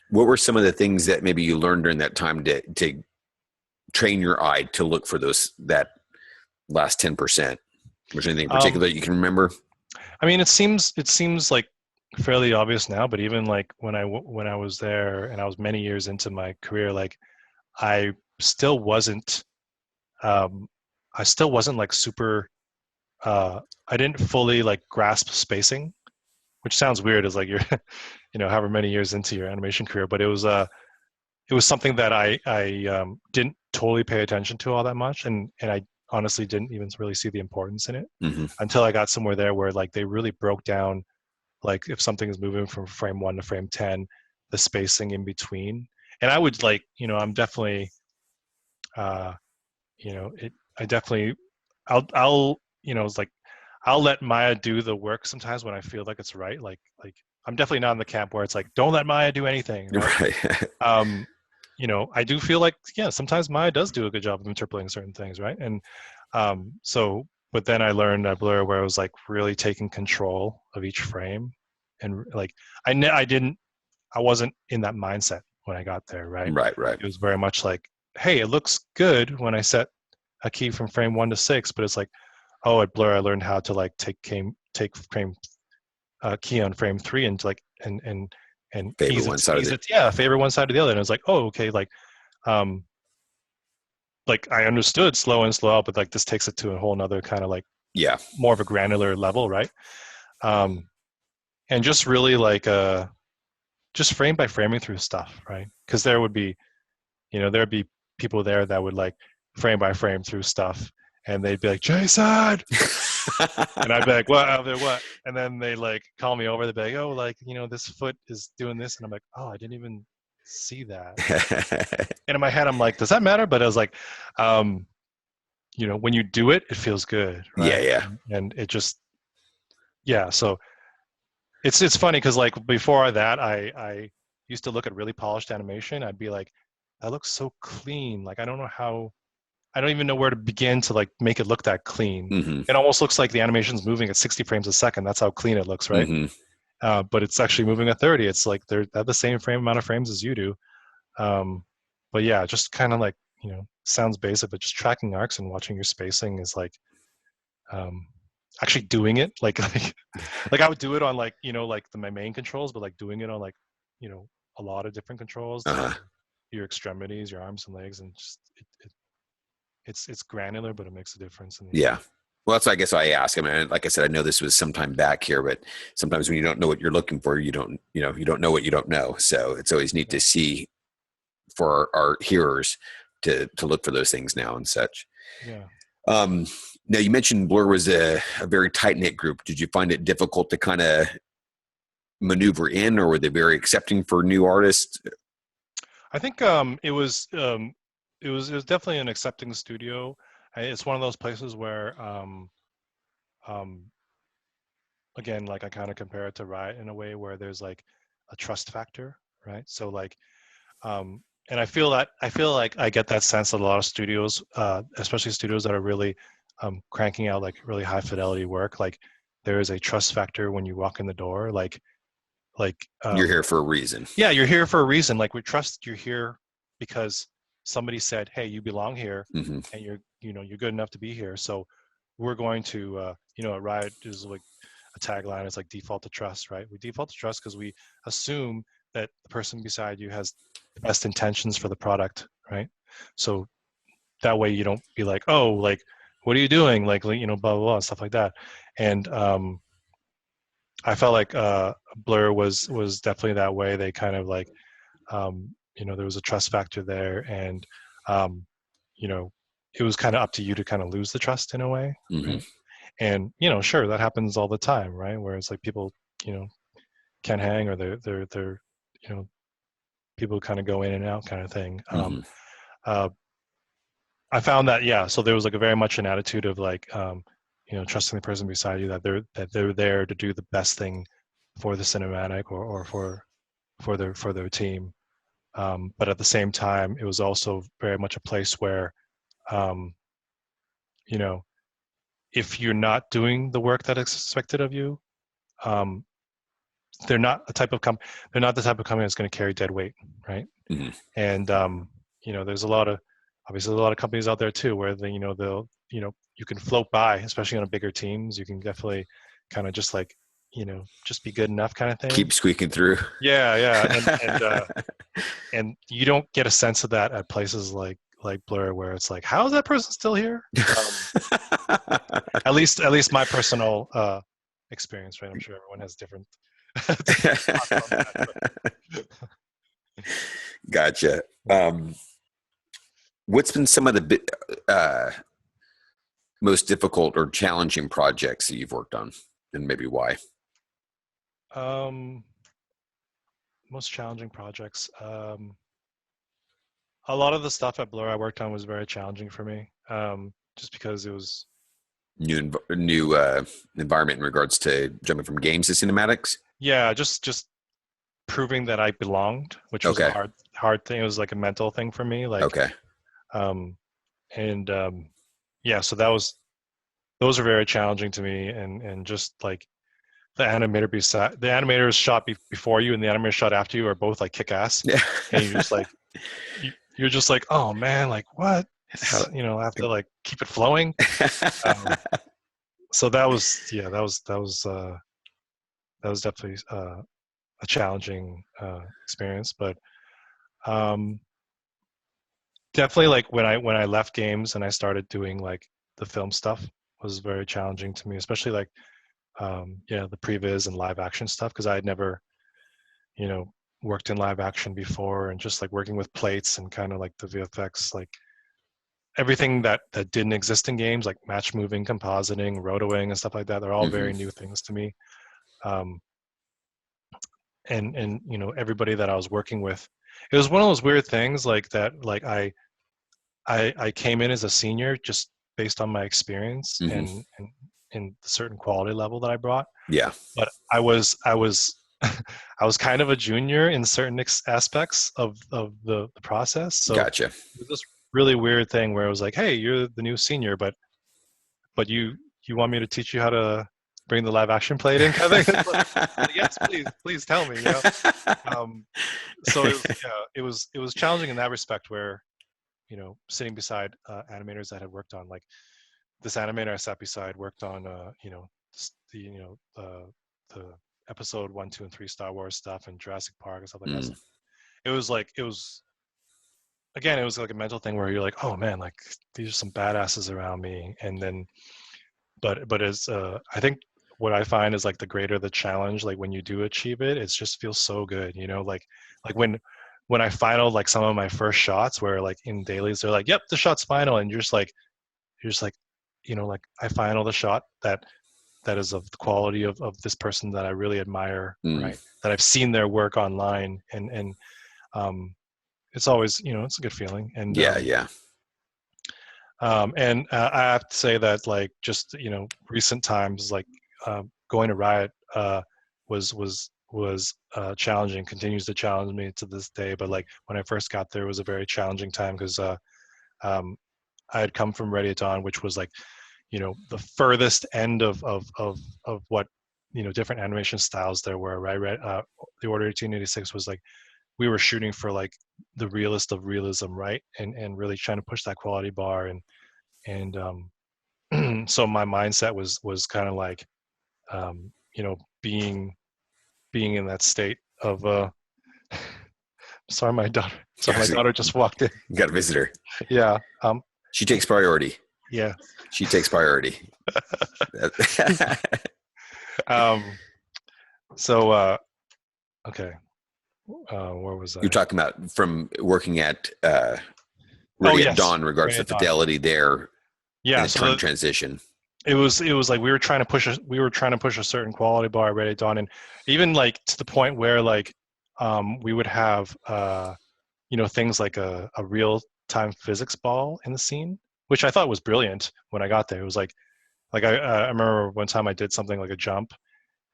What were some of the things that maybe you learned during that time to train your eye to look for that last 10%? Was there anything in particular that you can remember? I mean, it seems like fairly obvious now, but even like when I was there and I was many years into my career, like I still wasn't like super I didn't fully like grasp spacing, which sounds weird as like you're however many years into your animation career, but it was something that I didn't totally pay attention to all that much, and I honestly didn't even really see the importance in it Mm-hmm. until I got somewhere there where like they really broke down, like if something is moving from frame 1 to frame 10, the spacing in between. And I would like, I'm definitely, uh, I definitely, it's like, I'll let Maya do the work sometimes when I feel like it's right. Like I'm definitely not in the camp where it's like, don't let Maya do anything. Right. Right. I do feel like, yeah, sometimes Maya does do a good job of interpolating certain things. Right. And but then I learned at Blur where I was like really taking control of each frame. And like, I wasn't in that mindset when I got there. Right. Right. It was very much like, hey, it looks good when I set a key from frame 1 to 6, but it's like, oh, at Blur I learned how to like take frame key on frame 3 and like and Favor one side of it. Yeah, favor one side or the other. And it's like, oh, okay, like I understood slow in, slow out, but like this takes it to a whole nother kind of like more of a granular level, right? And just really like just frame by framing through stuff, right? Because there would be people there that would like frame by frame through stuff, and they'd be like, Jason, and I'd be like, what? And then they like call me over. They'd be like, oh, like this foot is doing this, and I'm like, oh, I didn't even see that. And in my head, I'm like, does that matter? But I was like, when you do it, it feels good, right? Yeah. And it just, yeah. So it's funny because like before that, I used to look at really polished animation. I'd be like, that looks so clean. Like I don't even know where to begin to like make it look that clean. Mm-hmm. It almost looks like the animation's moving at 60 frames a second. That's how clean it looks, right? Mm-hmm. But it's actually moving at 30. It's like they have the same amount of frames as you do. But yeah, just kind of like, sounds basic, but just tracking arcs and watching your spacing is like, actually doing it. Like I would do it on like, like my main controls, but like doing it on like, a lot of different controls, your extremities, your arms and legs, and just it's granular, but it makes a difference. Yeah. Well, that's why I guess I ask. I mean, like I said, I know this was some time back here, but sometimes when you don't know what you're looking for, you don't know what you don't know. So it's always neat to see for our hearers to look for those things now and such. Yeah. Now you mentioned Blur was a very tight knit group. Did you find it difficult to kind of maneuver in, or were they very accepting for new artists? I think it was definitely an accepting studio. It's one of those places where again, like I kind of compare it to Riot in a way where there's like a trust factor, right? So like and I feel like I get that sense that a lot of studios, especially studios that are really cranking out like really high fidelity work, like there is a trust factor when you walk in the door, like you're here for a reason. Yeah, you're here for a reason. Like we trust you're here because somebody said, hey, you belong here, mm-hmm. and you're good enough to be here. So we're going to at Riot is like a tagline. It's like default to trust, right? We default to trust because we assume that the person beside you has the best intentions for the product, right? So that way you don't be like, oh, like what are you doing, like blah blah blah, stuff like that. And I felt like Blur was definitely that way. They kind of like there was a trust factor there, and it was kind of up to you to kind of lose the trust in a way. Mm-hmm. Right? And sure, that happens all the time, right? Where it's like people can't hang, or they're people kind of go in and out kind of thing. Mm-hmm. I found that so there was like a very much an attitude of like trusting the person beside you, that they're there to do the best thing for the cinematic or for their team. But at the same time, it was also very much a place where, if you're not doing the work that is expected of you, they're not the type of company that's going to carry dead weight, right? Mm-hmm. And there's a lot of companies out there too where they'll you can float by, especially on bigger teams. You can definitely kind of just like just be good enough kind of thing. Keep squeaking through. Yeah. And you don't get a sense of that at places like Blur, where it's like, how is that person still here? At least my personal experience, right? I'm sure everyone has different. Gotcha. What's been some of the most difficult or challenging projects that you've worked on, and maybe why? Most challenging projects. A lot of the stuff at Blur I worked on was very challenging for me, just because it was New environment in regards to jumping from games to cinematics. just proving that I belonged, which was Okay. a hard thing. It was like a mental thing for me. Like, Okay. and yeah, so those are very challenging to me, and just like the animators shot before you and the animators shot after you are both like kick ass, Yeah. and you're just like, oh man, like what? How- I have to like keep it flowing. So that was definitely a challenging experience, but definitely like when I left games and I started doing like the film stuff was very challenging to me, especially like the previs and live action stuff, because I had never worked in live action before, and just like working with plates and kind of like the VFX, like everything that didn't exist in games, like match moving, compositing, rotoing, and stuff like that. They're all very new things to me. And everybody that I was working with, it was one of those weird things like that. Like I came in as a senior just based on my experience and the certain quality level that I brought. Yeah. But I was I was kind of a junior in certain aspects of the process. So Gotcha. it was this really weird thing where it was like, hey, you're the new senior, but you want me to teach you how to bring the live action plate in, kind of thing? Like, yes, please tell me. So it was challenging in that respect, where sitting beside animators that had worked on, like, this animator I sat beside worked on the episode 1, 2, and 3 Star Wars stuff and Jurassic Park and stuff like that. It was like it was like a mental thing where you're like, oh man, like these are some badasses around me. And then but as I think what I find is like the greater the challenge, like when you do achieve it, it just feels so good, like when I final like some of my first shots, where like in dailies they're like, yep, the shot's final, and you're just like like I final the shot that is of the quality of this person that I really admire, right? That I've seen their work online, and it's always it's a good feeling. And and I have to say that, like, just recent times, like going to Riot was challenging, continues to challenge me to this day. But like when I first got there, it was a very challenging time, because I had come from Ready at Dawn, which was like the furthest end of what different animation styles there were, right? The Order 1886 was like, we were shooting for like the realist of realism, right? And really trying to push that quality bar, and so my mindset was kind of like being in that state of sorry, my daughter just walked in. You got a visitor. Yeah. She takes priority. Yeah. She takes priority. So okay. Where was I? You're talking about from working at Ready at Dawn in regards to fidelity there. Yeah. And the transition. It was like we were trying to push a certain quality bar at Ready at Dawn, and even like to the point where like we would have things like a real time physics ball in the scene, which I thought was brilliant when I got there. It was like I remember one time I did something like a jump,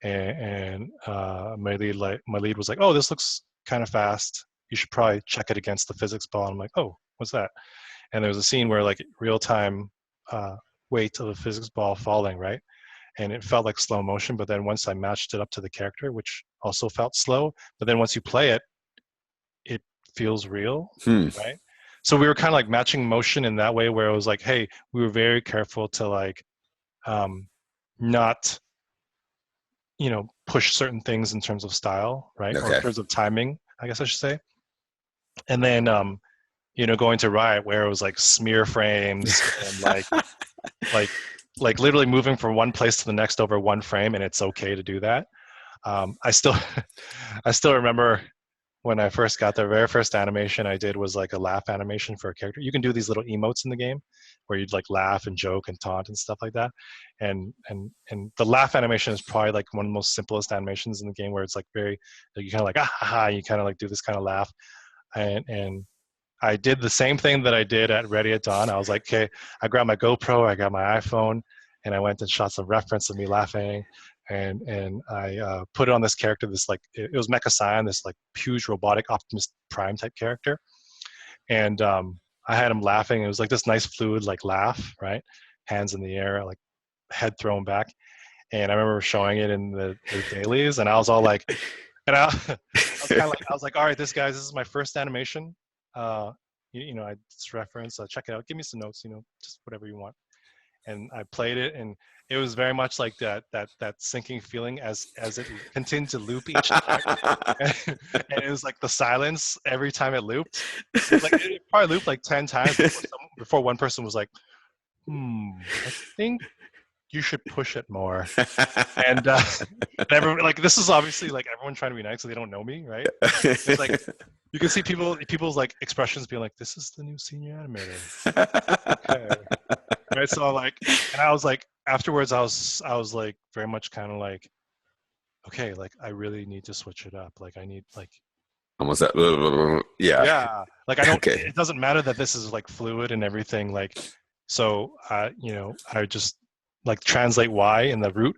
and my lead was like, oh, this looks kind of fast, you should probably check it against the physics ball. And I'm like, oh, what's that? And there was a scene where like real time weight of the physics ball falling, right? And it felt like slow motion, but then once I matched it up to the character, which also felt slow, but then once you play it, it feels real, right? So we were kind of like matching motion in that way, where it was like, hey, we were very careful to like not push certain things in terms of style, right? Okay. Or in terms of timing, I guess I should say. And then going to Riot, where it was like smear frames and like literally moving from one place to the next over one frame, and it's okay to do that. I still remember when I first got there, very first animation I did was like a laugh animation for a character. You can do these little emotes in the game where you'd like laugh and joke and taunt and stuff like that. And the laugh animation is probably like one of the most simplest animations in the game, where it's like very, like, you kind of like you kind of like do this kind of laugh. And I did the same thing that I did at Ready at Dawn. I was like, okay, I grabbed my GoPro, I got my iPhone, and I went and shot some reference of me laughing. And I put it on this character, this like, it was Mecha Scion, this like huge robotic Optimus Prime type character. And I had him laughing. It was like this nice fluid like laugh, right? Hands in the air, like head thrown back. And I remember showing it in the dailies, and I was all like, and I was kind of like, I was like, all right, this is my first animation. I just reference, check it out, give me some notes, just whatever you want. And I played it, and it was very much like that sinking feeling as it continued to loop each time. And it was like the silence every time it looped. It probably looped like 10 times before one person was like, I think you should push it more. And everyone, like, this is obviously like everyone trying to be nice, so they don't know me, right? It's like you can see people's like expressions being like, "This is the new senior animator." Okay. Right, so like, and I was like, afterwards, I was like, very much kind of like, okay, like I really need to switch it up. Like I need like almost that. Yeah. Like I don't. Okay. It doesn't matter that this is like fluid and everything. Like, so I just like translate why, and the root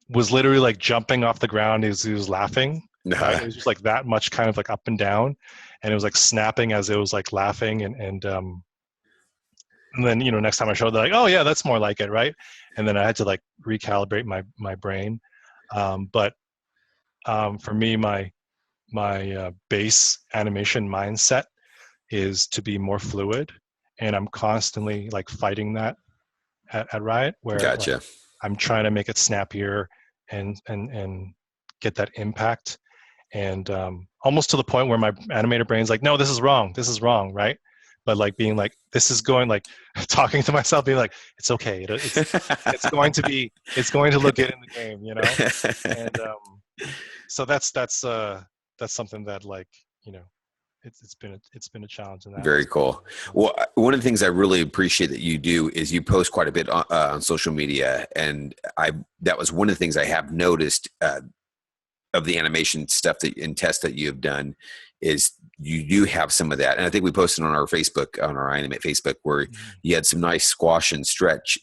was literally like jumping off the ground as he was laughing. Right? It was just like that much kind of like up and down, and it was like snapping as it was like laughing, and then next time I showed, they're like, oh yeah, that's more like it, right? And then I had to like recalibrate my brain. But for me, my base animation mindset is to be more fluid, and I'm constantly like fighting that at Riot, where Gotcha. like, I'm trying to make it snappier and get that impact, and almost to the point where my animator brain's like, no, this is wrong, right? But like being like, this is going, like talking to myself, being like, it's okay, it's going to look good in the game, and so that's something that like it's been a challenge in that. Very cool. Well, one of the things I really appreciate that you do is you post quite a bit on social media, and that was one of the things I have noticed of the animation stuff and tests that you have done, is you do have some of that. And I think we posted on our Facebook, on our Animate Facebook, where you had some nice squash and stretch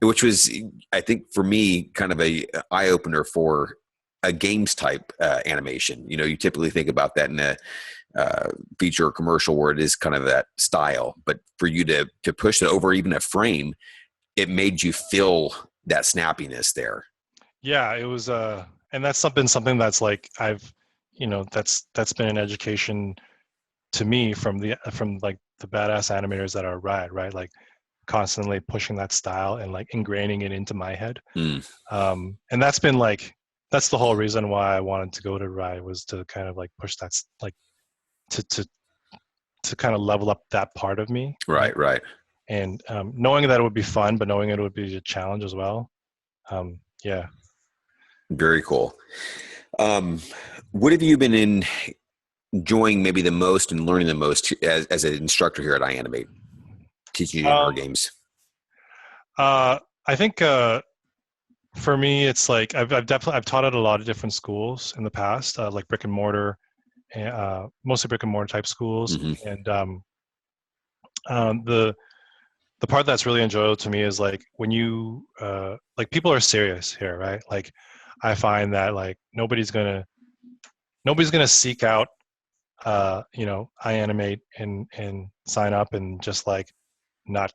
which was, I think for me, kind of a eye opener for a games type animation. You typically think about that in a feature or commercial where it is kind of that style, but for you to push it over even a frame, it made you feel that snappiness there. Yeah, it was and that's something that's like that's been an education to me from like the badass animators that are Riot, right? Like constantly pushing that style and like ingraining it into my head. And that's been like, that's the whole reason why I wanted to go to Riot, was to kind of like push that, like to kind of level up that part of me. Right. And knowing that it would be fun, but knowing it would be a challenge as well. Yeah. Very cool. What have you been enjoying maybe the most and learning the most as an instructor here at iAnimate, teaching you our games? I think for me, it's like I've taught at a lot of different schools in the past, like brick and mortar, mostly brick and mortar type schools. And the part that's really enjoyable to me is like when you like people are serious here, right? Like I find that like nobody's gonna seek out iAnimate and sign up and just like not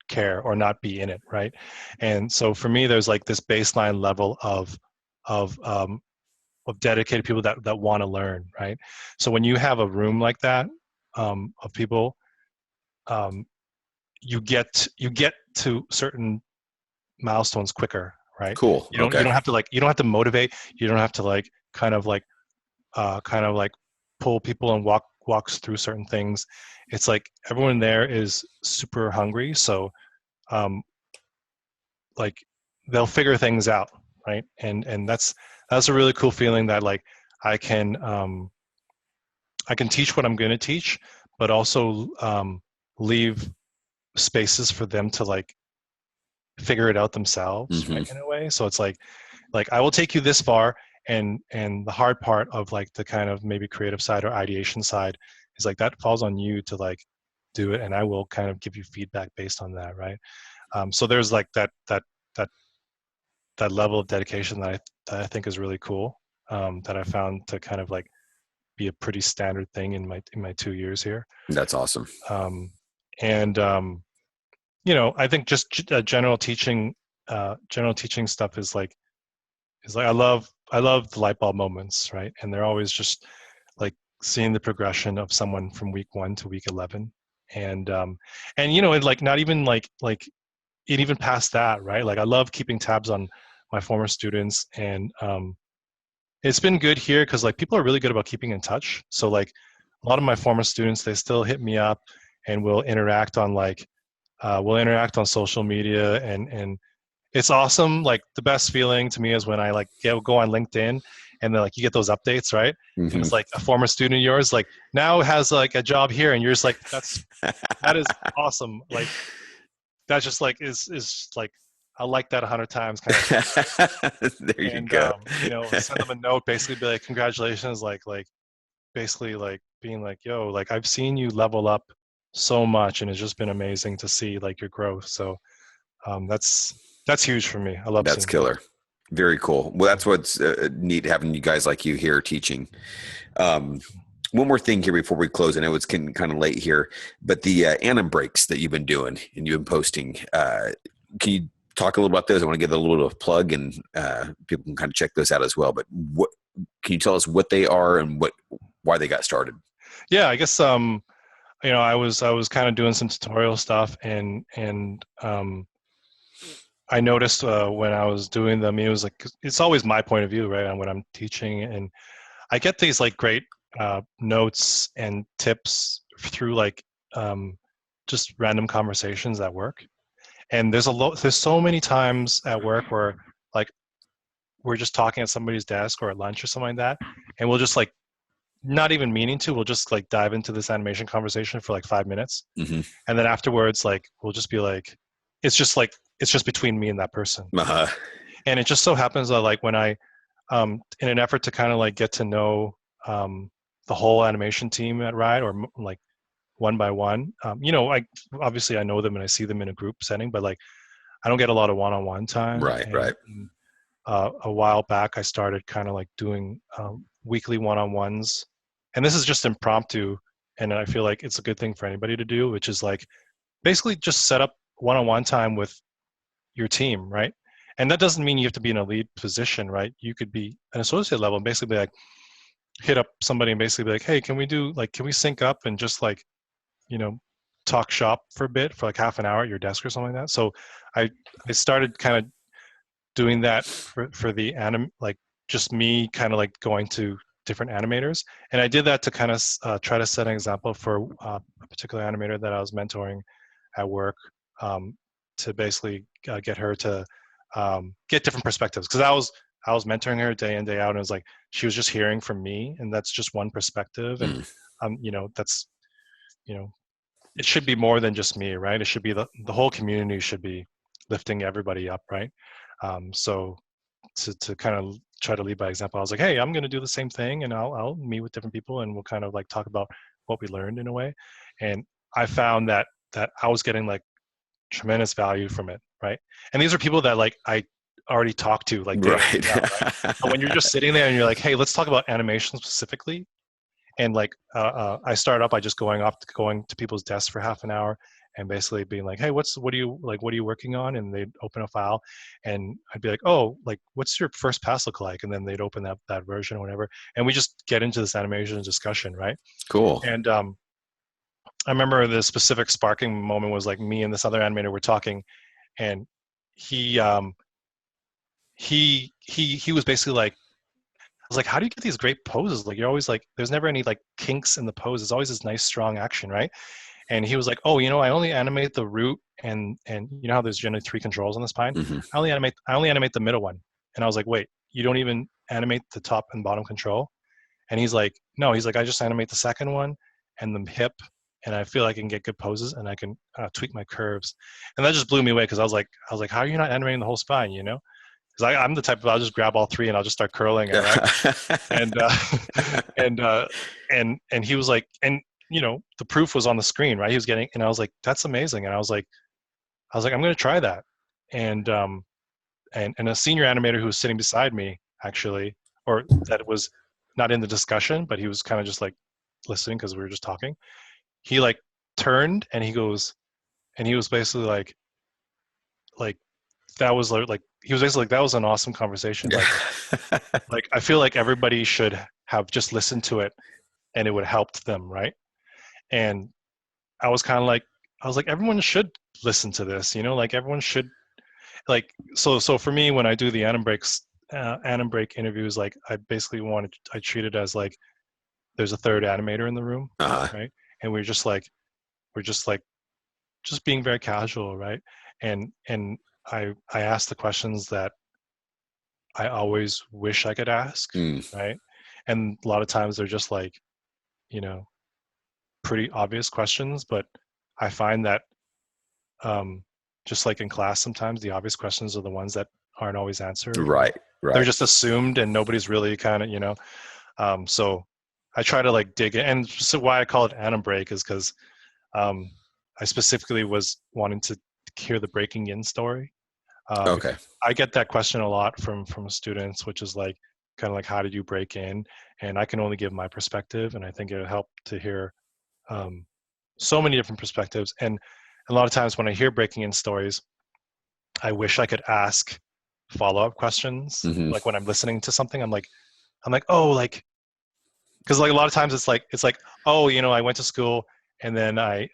care or not be in it, right? And so for me, there's like this baseline level of dedicated people that want to learn, right? So when you have a room like that of people, you get to certain milestones quicker, right? Cool. You don't have to motivate. You don't have to like kind of like pull people and walks through certain things. It's like everyone there is super hungry, so like they'll figure things out, right? And that's a really cool feeling that like I can I can teach what I'm going to teach, but also leave spaces for them to like figure it out themselves, right, in a way. So it's like I will take you this far, and the hard part of like the kind of maybe creative side or ideation side is like that falls on you to like do it, and I will kind of give you feedback based on that, right? So there's like that level of dedication that I think is really cool, that I found to kind of like be a pretty standard thing in my 2 years here. That's awesome. And you know, I think just general teaching stuff is like I love the light bulb moments, right? And they're always just like seeing the progression of someone from week 1 to week 11, and you know, and like not even like it even past that, right? Like I love keeping tabs on my former students, and it's been good here because like people are really good about keeping in touch. So like a lot of my former students, they still hit me up and we'll interact on like social media, and it's awesome. Like the best feeling to me is when I like go on LinkedIn and then like you get those updates, right? And it's like a former student of yours like now has like a job here, and you're just like that is awesome. Like that just like is like I like that 100 times kind of. There you go. You know, send them a note, basically be like, congratulations, like basically like being like, yo, like I've seen you level up so much, and it's just been amazing to see like your growth. So that's huge for me. I love that's killer. That. Very cool. Well, that's what's neat, having you guys like you here teaching. One more thing here before we close. I know it's kind of late here, but the Anim breaks that you've been doing and you've been posting, can you talk a little about those? I want to give a little bit of a plug, and people can kind of check those out as well. But what can you tell us what they are and why they got started? Yeah, I guess you know, I was kind of doing some tutorial stuff, and I noticed when I was doing them, it was like it's always my point of view, right, on when I'm teaching, and I get these like great notes and tips through like just random conversations at work. And there's so many times at work where like we're just talking at somebody's desk or at lunch or something like that, and we'll just like not even meaning to, we'll just like dive into this animation conversation for like 5 minutes, and then afterwards like we'll just be like it's just between me and that person. And it just so happens that like when I in an effort to kind of like get to know the whole animation team at Riot, or like one by one, you know, obviously I know them and I see them in a group setting, but like I don't get a lot of one-on-one time. Right. A while back I started kind of like doing weekly one-on-ones, and this is just impromptu, and I feel like it's a good thing for anybody to do, which is like basically just set up one-on-one time with your team, right? And that doesn't mean you have to be in a lead position, right? You could be an associate level and basically like hit up somebody and basically be like, hey, can we sync up and just like, you know, talk shop for a bit for like half an hour at your desk or something like that. So I started kind of doing that for the like just me kind of like going to different animators, and I did that to kind of try to set an example for a particular animator that I was mentoring at work, to basically get her to get different perspectives, because I was mentoring her day in, day out, and it was like she was just hearing from me, and that's just one perspective, and you know, that's, you know, it should be more than just me, right? It should be the whole community should be lifting everybody up, right? So to kind of try to lead by example, I was like, hey, I'm going to do the same thing, and I'll meet with different people, and we'll kind of like talk about what we learned in a way. And I found that I was getting like tremendous value from it, right? And these are people that like I already talked to, like right. But when you're just sitting there and you're like, hey, let's talk about animation specifically, and like I started up by just going to people's desks for half an hour and basically being like, hey, what are you working on? And they'd open a file, and I'd be like, oh, like what's your first pass look like? And then they'd open that version or whatever, and we just get into this animation discussion, right? Cool. And I remember the specific sparking moment was like me and this other animator were talking, and he was basically like, I was like, how do you get these great poses? Like, you're always like, there's never any like kinks in the pose. It's always this nice, strong action, right? And he was like, oh, you know, I only animate the root, and you know how there's generally 3 controls on the spine? I only animate the middle one. And I was like, wait, you don't even animate the top and bottom control? And he's like, no, he's like, I just animate the second one and the hip, and I feel I can get good poses and I can tweak my curves. And that just blew me away because I was like, how are you not animating the whole spine? You know, because I'm the type of, I'll just grab all three and I'll just start curling it, right? and and he was like, and you know, the proof was on the screen, right? He was getting, and I was like, that's amazing. And I was like, I'm going to try that. And a senior animator who was sitting beside me, actually, or that was not in the discussion, but he was kind of just like listening because we were just talking. He like turned and he goes, and he was basically like that was like he was basically like, that was an awesome conversation. Like I feel like everybody should have just listened to it and it would help them, right? And I was like, everyone should listen to this, you know, like everyone should, like, so for me, when I do the Anim Break interviews, like I treat it as like there's a third animator in the room, right? And we're just being very casual, right? And I ask the questions that I always wish I could ask, right? And a lot of times they're just like, you know, pretty obvious questions, but I find that just like in class, sometimes the obvious questions are the ones that aren't always answered. Right. They're just assumed and nobody's really kind of, you know. So I try to like dig in. And so why I call it Anim Break is because I specifically was wanting to hear the breaking in story. Okay. I get that question a lot from students, which is like, kind of like, how did you break in? And I can only give my perspective. And I think it'll help to hear so many different perspectives. And a lot of times when I hear breaking in stories, I wish I could ask follow-up questions. Like when I'm listening to something, I'm like, oh, like, because like a lot of times it's like, oh, you know, I went to school and then I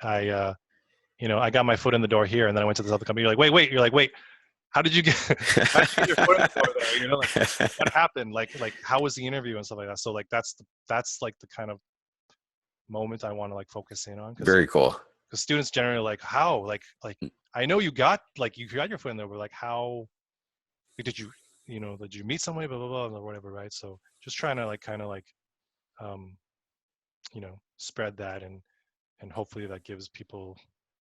you know, I got my foot in the door here and then I went to this other company. You're like, wait, how did you get your foot in the door there? You know, like what happened? Like how was the interview and stuff like that? So like that's like the kind of moment I want to like focus in on. Very cool. Because students generally like, how, like I know you got your foot in there, but like how, like, did you meet somebody, blah blah blah, or whatever, right? So just trying to like kind of like you know, spread that and hopefully that gives people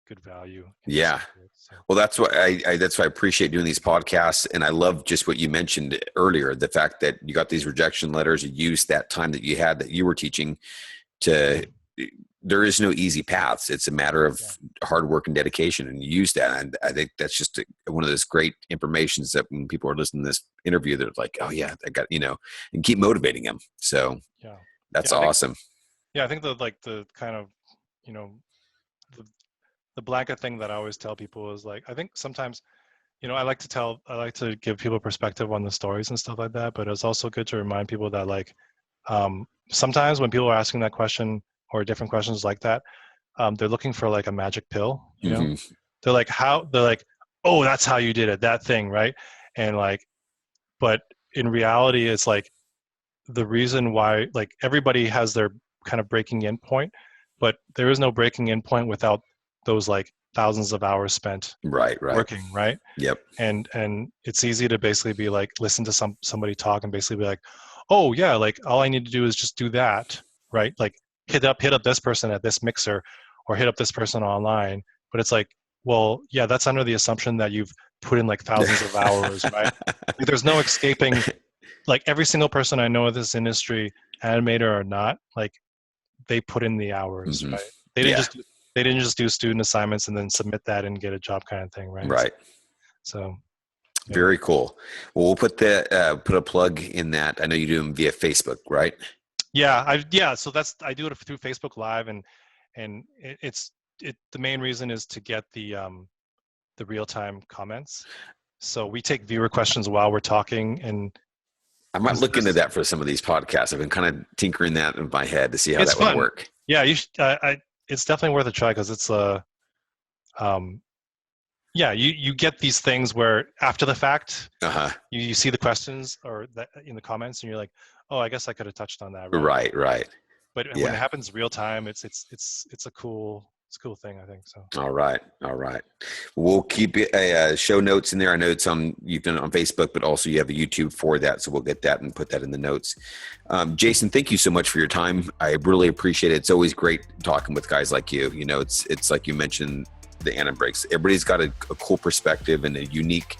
good value. Yeah. So. Well, that's why I appreciate doing these podcasts. And I love just what you mentioned earlier, the fact that you got these rejection letters, you used that time that you had, that you were teaching to, there is no easy paths. It's a matter of hard work and dedication, and you use that. And I think that's just one of those great informations that when people are listening to this interview, they're like, oh yeah, I got, you know, and keep motivating them. So that's awesome. I think the kind of, you know, the blanket thing that I always tell people is like, I think sometimes, you know, I like to give people perspective on the stories and stuff like that, but it's also good to remind people that like, sometimes when people are asking that question or different questions like that, they're looking for like a magic pill, you know. They're like, oh, that's how you did it, that thing, right? And like, but in reality, it's like the reason why, like, everybody has their kind of breaking in point, but there is no breaking in point without those like thousands of hours spent working, right? Yep. And it's easy to basically be like, listen to somebody talk and basically be like, oh yeah, like all I need to do is just do that, right? Like hit up this person at this mixer or hit up this person online. But it's like, well, yeah, that's under the assumption that you've put in like thousands of hours, right? Like, there's no escaping. Like every single person I know in this industry, animator or not, like they put in the hours, right? They didn't just do student assignments and then submit that and get a job kind of thing, right? Right. So very cool. Well, we'll put a plug in that. I know you do them via Facebook, right? Yeah. So I do it through Facebook Live, and the main reason is to get the real-time comments. So we take viewer questions while we're talking, and I might look into that for some of these podcasts. I've been kind of tinkering that in my head to see how that would work. Yeah, you should, it's definitely worth a try because it's you get these things where after the fact, you see the questions or that in the comments, and you're like, oh, I guess I could have touched on that. Right. But when it happens real time, it's a cool it's a cool thing, I think. So. All right. We'll keep show notes in there. I know you've done it on Facebook, but also you have a YouTube for that, so we'll get that and put that in the notes. Jason, thank you so much for your time. I really appreciate it. It's always great talking with guys like you. You know, it's like you mentioned, the Anim Breaks. Everybody's got a cool perspective and a unique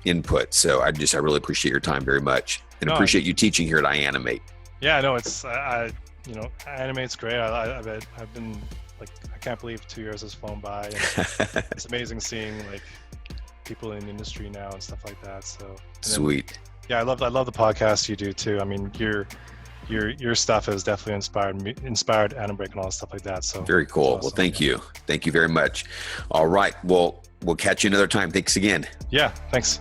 input. So I really appreciate your time very much, and appreciate you teaching here at iAnimate. Yeah, no, it's iAnimate's great. I've been like, I can't believe 2 years has flown by. And it's amazing seeing like people in the industry now and stuff like that. So Sweet. Yeah, I love the podcast you do too. I mean, your stuff has definitely inspired Anim Break and all stuff like that. So very cool. Awesome. Well, thank you very much. All right, well, we'll catch you another time. Thanks again. Yeah, thanks.